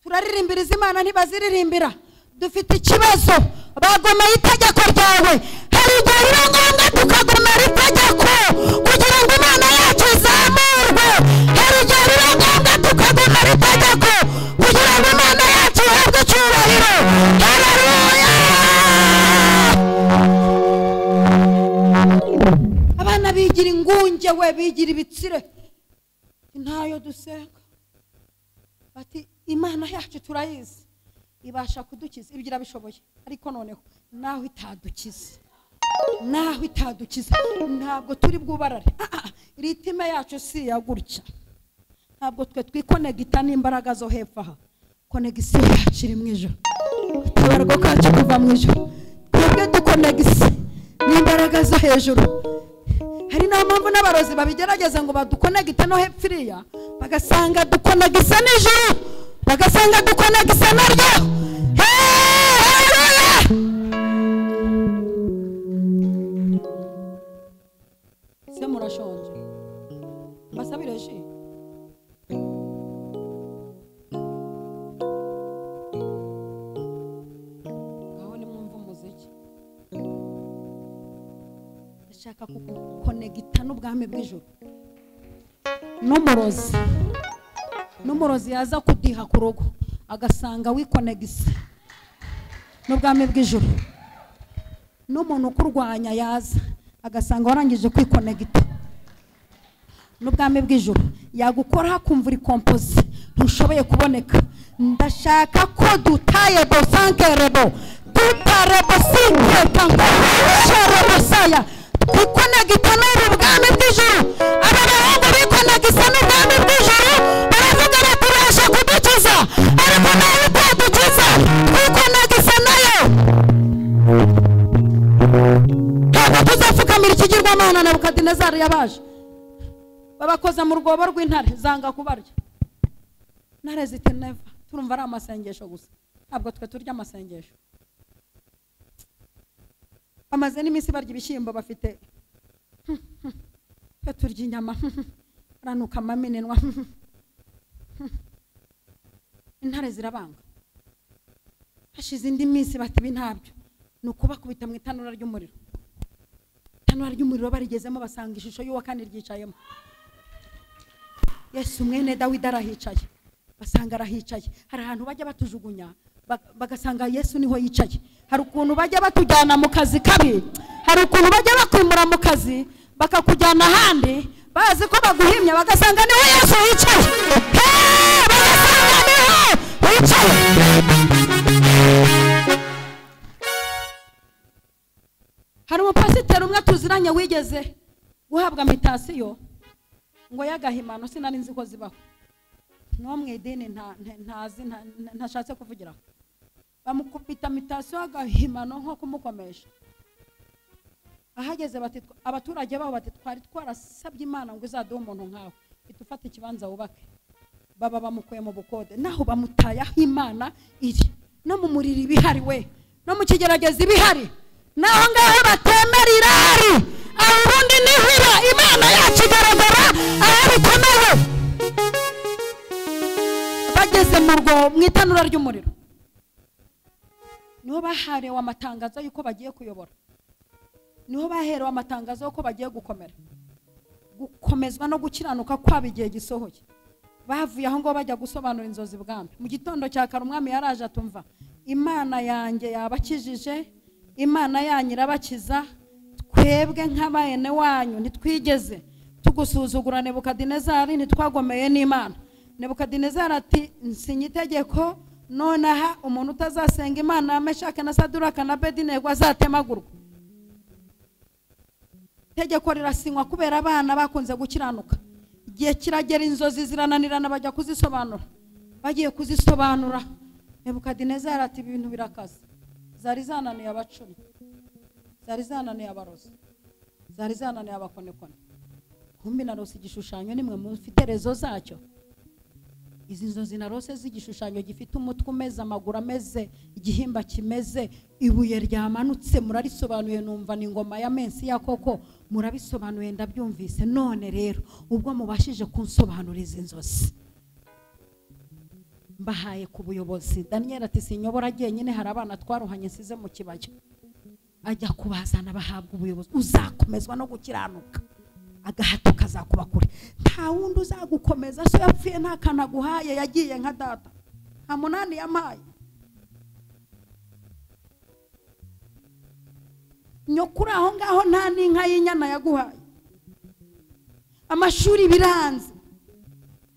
turaririmbiriza imana ntibaziririmbira. Dufite ikibazo, bagomeye itegeko ryawe. Hari igihe biba ngombwa tukagomera itegeko kugira ngo imana yacu izamurwe. Hari igihe biba ngombwa tukagomera itegeko kugira ngo imana yacu ihabwe icyubahiro. Haleluya! Abana bigira ingunge we, bigira ibitsire, ntayo dusenga. Bati imana yacu turayizi, ibasha kudukiza, ibigira bishoboye. Ariko noneho naho itadukiza, naho itadukiza ntabwo turi bwubarare. Ritime yacu si yagurya, ntabwo twe twikonegita n'imbaraga zo hepfo aha. Konegisiyo yacu iri mu ijuru, tabarwa kacu kuva mu ijuru. Twebwe dukonegisi n'imbaraga zo hejuru. Hari na mpamvu n'abarozi babigerageza ngo badukonegite no hepfo iriya, bagasanga dukonegisa n'ijuru, bagasanga dukonegisa naryo. Se murashonje basabire ji? Aho ni mwumva umuziki. Ndashaka kukonegita n'ubwami bw'ijuru. N'umurozi yaza kudiha ku rugo agasanga wikonegise n'ubwami bw'ijuru. N'umuntu ukurwanya yaza agasanga warangije kwikonegita n'ubwami bw'ijuru. Yagukora hakumva uri kompoze, ntushoboye kuboneka. Ndashaka ko dutaye bosankerebo, dutarebo sinketa ngo sharebo saya, twikonegita n'ubwami bw'ijuru. Aba bahungu bikonegisa n'ubwami bw'ijuru, baravuga bati turasha kudukiza, ariko nawe utadukiza twikonegisa nayo. Ntabwo tuzapfukamira ikigirwamana Nebukadinezari yabaje, babakoza mu rwobo rw'intare zanga kubarya. Ntare ziti neva, turumva ari amasengesho gusa, ntabwo twe turya amasengesho. Bamaze n'iminsi barya ibishyimbo, bafite twe turya inyama, ranuka amaminenwa. Intare zirabanga. Hashize indi minsi bati bintabyo, nukubakubita mu itanura ry'umuriro. Itanura ry'umuriro barigezemo basanga ishusho y'uwa kane ryicayemo. Yesu mwene Dawidi arahicaye, basanga arahicaye. Hari ahantu bajya batujugunya bagasanga Yesu niho yicaye. Hari ukuntu bajya batujyana mu kazi kabi, hari ukuntu bajya bakwimura mu kazi bakakujyana ahandi bazi ko baguhimye, bagasanga niho Yesu yicaye. Bagasanga niho yicaye. Hari umupasiteri umwe tuziranye wigeze guhabwa mitasiyo ngo y'agahimano, sinari nzi ko zibaho. No mu idini ntashatse kuvugiraho. Bamukubita mitasiyo y'agahimano nko kumukomesha. Ahageze bati abaturage baho bati twari twarasabye Imana ngo izaduhe umuntu nkawe, itufate ikibanza wubake. Baba bamukuye mu bukode, naho bamutayaho Imana iri, no mu muriro ibihari we, no mu kigerageza ibihari, naho ngaho batemera irari. Ubundi nihira Imana yacu igaragara aho bikomeye. Bageze mu itanura ry'umuriro, niho baharewe amatangazo yuko bagiye kuyobora, niho baherewe amatangazo yuko bagiye gukomera, gukomezwa no gukiranuka kwabo igihe gisohoye. Bavuye aho ngo bajya gusobanura inzozi bwami. Mu gitondo cya kare umwami yaraje atumva, Imana yanjye yabakijije, Imana yanyu irabakiza, twebwe nk'abene wanyu ntitwigeze tugusuzugura Nebukadinezari, ntitwagomeye n'Imana. Nebukadinezari ati nsinye itegeko, nonaha umuntu utazasenga Imana ya Meshaki na Saduraka na Abedinego azatemagurwa. Itegeko rirasinywa kubera abana bakunze gukiranuka. Igihe kiragera inzozi zirananirana bajya kuzisobanura. Bagiye kuzisobanura, Nebukadinezari ati ibintu birakaze. Zari zananiye abacuri, zari zananiye abarozi, zari zananiye abakonekone. Kumbi narose igishushanyo nimwe mufite rezo zacyo. Izi nzozi narose z'igishushanyo gifite umutwe umeze, amaguru ameze, igihimba kimeze, ibuye ryamanutse, murarisobanuye numva ni ingoma ya mensi ya koko, murabisobanuye ndabyumvise. None rero ubwo mubashije kunsobanura izi nzozi, mbahaye ku buyobozi. Daniel ati sinyobora nyine, hari abana twaruhanye size mu kibaya, ajya kubazana bahabwa ubuyobozi. Uzakomezwa no gukiranuka, agahato kazakuba kure. Nta wundi uzagukomeza, so yapfuye nta kanaguhaye, yagiye nka data, nta munani yampaye. Nyokuri aho ngaho nta n'inka y'inyana yaguhaye. Amashuri biranze,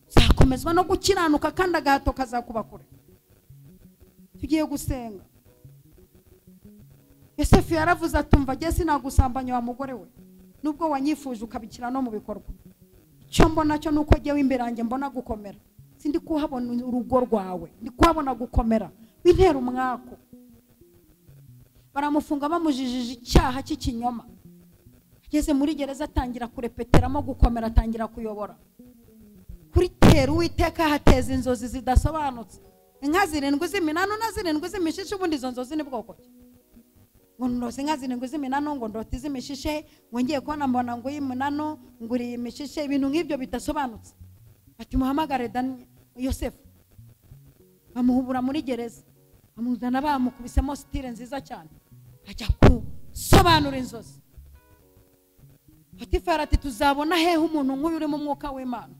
uzakomezwa no gukiranuka kandi agahato kazakuba kure. Tugiye gusenga. Yosefu yaravuze atumva, jye sinagusambanya wa mugore we, nubwo wanyifuje ukabikira no mu bikorwa. Cyo mbona cyo nuko jyewe imbere yanjye mbona gukomera, sindi kuhabona urugo rwawe, ndi kuhabona gukomera. Bintera umwako. Baramufunga bamujijije icyaha cy'ikinyoma. Ageze muri gereza atangira kurepeteramo gukomera, atangira kuyobora. Kuri tera Uwiteka hateza inzozi zidasobanutse. Inka zirindwi z'iminano na zirindwi z'imishishe. Ubundi izo nzozi ni bwoko ki? Ngo ndose inka zirindwi z'iminano, ngo ndote z'imishishe, ngo ngiye kubona mbona ngo y'iminano, ngo uri imishishe. Ibintu nk'ibyo bidasobanutse. Ati muhamagare Yosefu. Bamuhubura muri gereza, bamuzana bamukubisemo style nziza cyane, ajya kusobanura inzozi. Potifari ati tuzabona hehe umuntu nk'uyu uri mu mwuka w'Imana?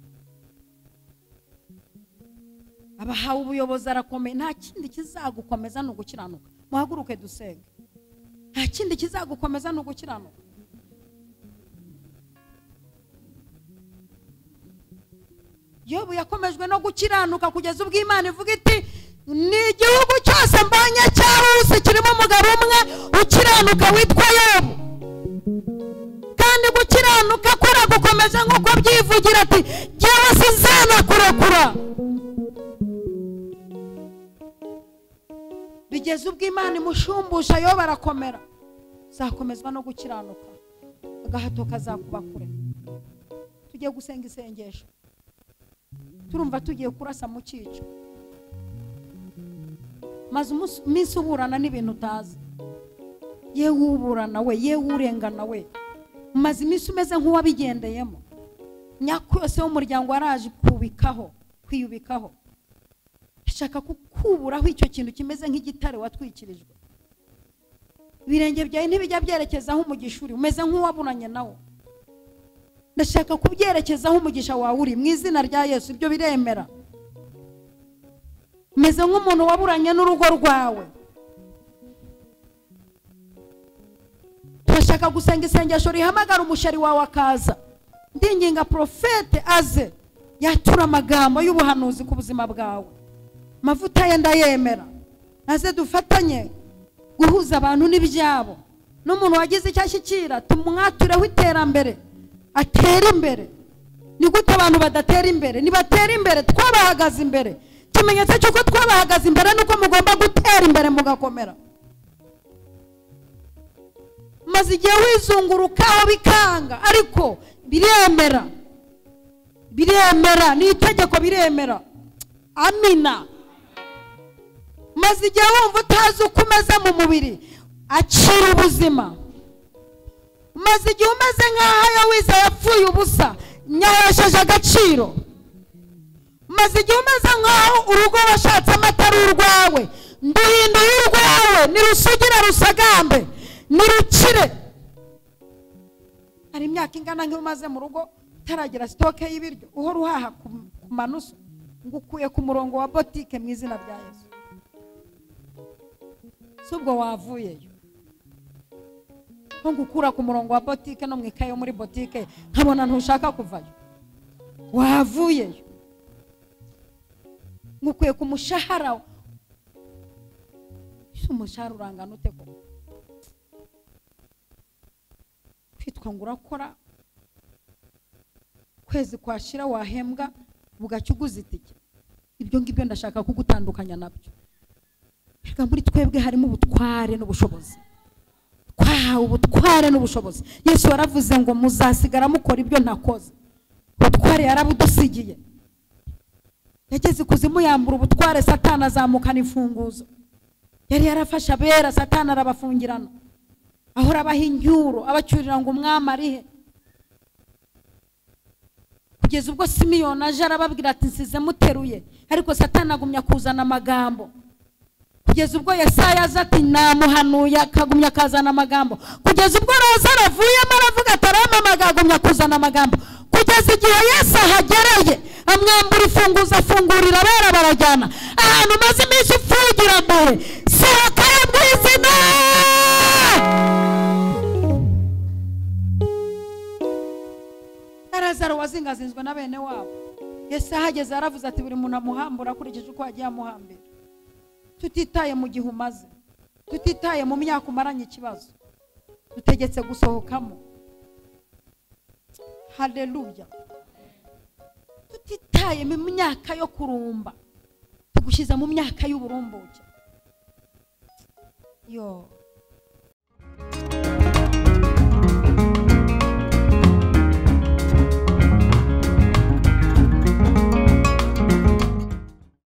Abahawe ubuyobozi arakomeye. Nta kindi kizagukomeza no gukiranuka. Muhaguruke dusenge. Nta kindi kizagukomeza no gukiranuka. Yobu yakomejwe no gukiranuka kugeza ubwo Imana ivuga iti ni igihugu cyose mbonye cyaruse kirimo umugabo umwe ukiranuka witwa Yobu. Kandi gukiranuka kora gukomeza nk'uko byivugira ati jyewe sinzana kurekura. Bigeze ubwo Imana imushumbusha Yobu arakomera. Zakomezwa no gukiranuka, agahato kazakuba kure. Tugiye gusenga isengesho. Turumva tugiye kurasa mu cyico, maze umunsi uburana n'ibintu utazi. Yewe uburana we, yewe urengana we, maze iminsi umeze nk'uwabigendeyemo. Nyako yose w'umuryango waraje kwiyubikaho. Ashaka kukuburaho icyo kintu kimeze nk'igitare watwikirijwe. Ibirenge byawe ntibijya byerekezaho umugisha uri, umeze nk'uwaburanye nawo. Ndashaka kubyerekezaho umugisha wawe uri mu izina rya Yesu. Ibyo biremera. Meze nk'umuntu waburanye n'urugo rwawe. Ndashaka gusenga isengesho rihamagara umushari wawe akaza. Ndinginga profete aze yatura amagambo y'ubuhanuzi ku buzima bwawe. Mavuta ye ndayemera. Aze dufatanye guhuza abantu n'ibyabo. N'umuntu wagize icyashyikira tumwatureho iterambere, atera imbere. Ni gute abantu badatera imbere? Nibatera imbere twabahagaze imbere. Kimenyetso cyuko twabahagaze imbere nuko mugomba gutera imbere mugakomera. Maze igihe wizungurukaho bikanga, ariko biremera. Biremera, ni itegeko biremera. Amina. Maze igihe wumva utazi uko umeze mu mubiri, acira ubuzima. Maze igihe umeze nk'aho wize yapfuye ubusa, nyahesheje agaciro. Maze igihe umeze nk'aho urugo washatse amatari urwawe, nduhinduye urwawe, nirusugira rusagambe, nirukire. Hari imyaka ingana nk'umaze mu rugo utaragira stoke y'ibiryo, uhora uhaha ku manusu, ngukuye ku murongo wa botike mu izina rya Yesu. Subwo wavuyeyo, ngukura ku murongo wa botike no mwikaye muri botike nkabona ntushaka kuvayo, wavuyeyo. Ngukuye ku mushahara, umushahara urangana ute ko kwitwa ngo urakora, kwezi kwashira wahembwa bugacyuguza itike. Ibyo ngibyo ndashaka kugutandukanya nabyo. Reka muri twebwe harimo ubutware n'ubushobozi, twahawe ubutware n'ubushobozi. Yesu yaravuze ngo muzasigara mukora ibyo ntakoze. Ubutware yarabudusigiye. Yageze kuzimu yambura ubutware, Satani azamukana imfunguzo. Yari yarafasha abera, Satani arabafungirana, ahora abaha incyuro, abacyurira ngo umwami arihe. Kugeza ubwo Simiyoni aje arababwira ati nsize muteruye, ariko Satani agumya kuzana amagambo. Kugeza ubwo Yesaya aza ati namuhanuye, akagumya kazana amagambo. Kugeza ubwo Lazaro avuyemo aravuga ati aramamaga, agumya kuzana amagambo. Kugeza igihe Yesu ahagereye amwambura imfunguzo, afungurira abera barajyana. Ahantu maze iminsi upfugira mbere, sohokayo mu izina. Lazaro wazingazinzwe na bene wabo, Yesu ahageze aravuze ati buri muntu amuhambura akurikije uko agiye amuhambira. Tutitaye mu gihe umaze, tutitaye mu myaka umaranye ikibazo, dutegetse gusohokamo. Haleluya. Tutitaye mu myaka yo kurumba, tugushiza mu myaka y'uburumbuke. Yo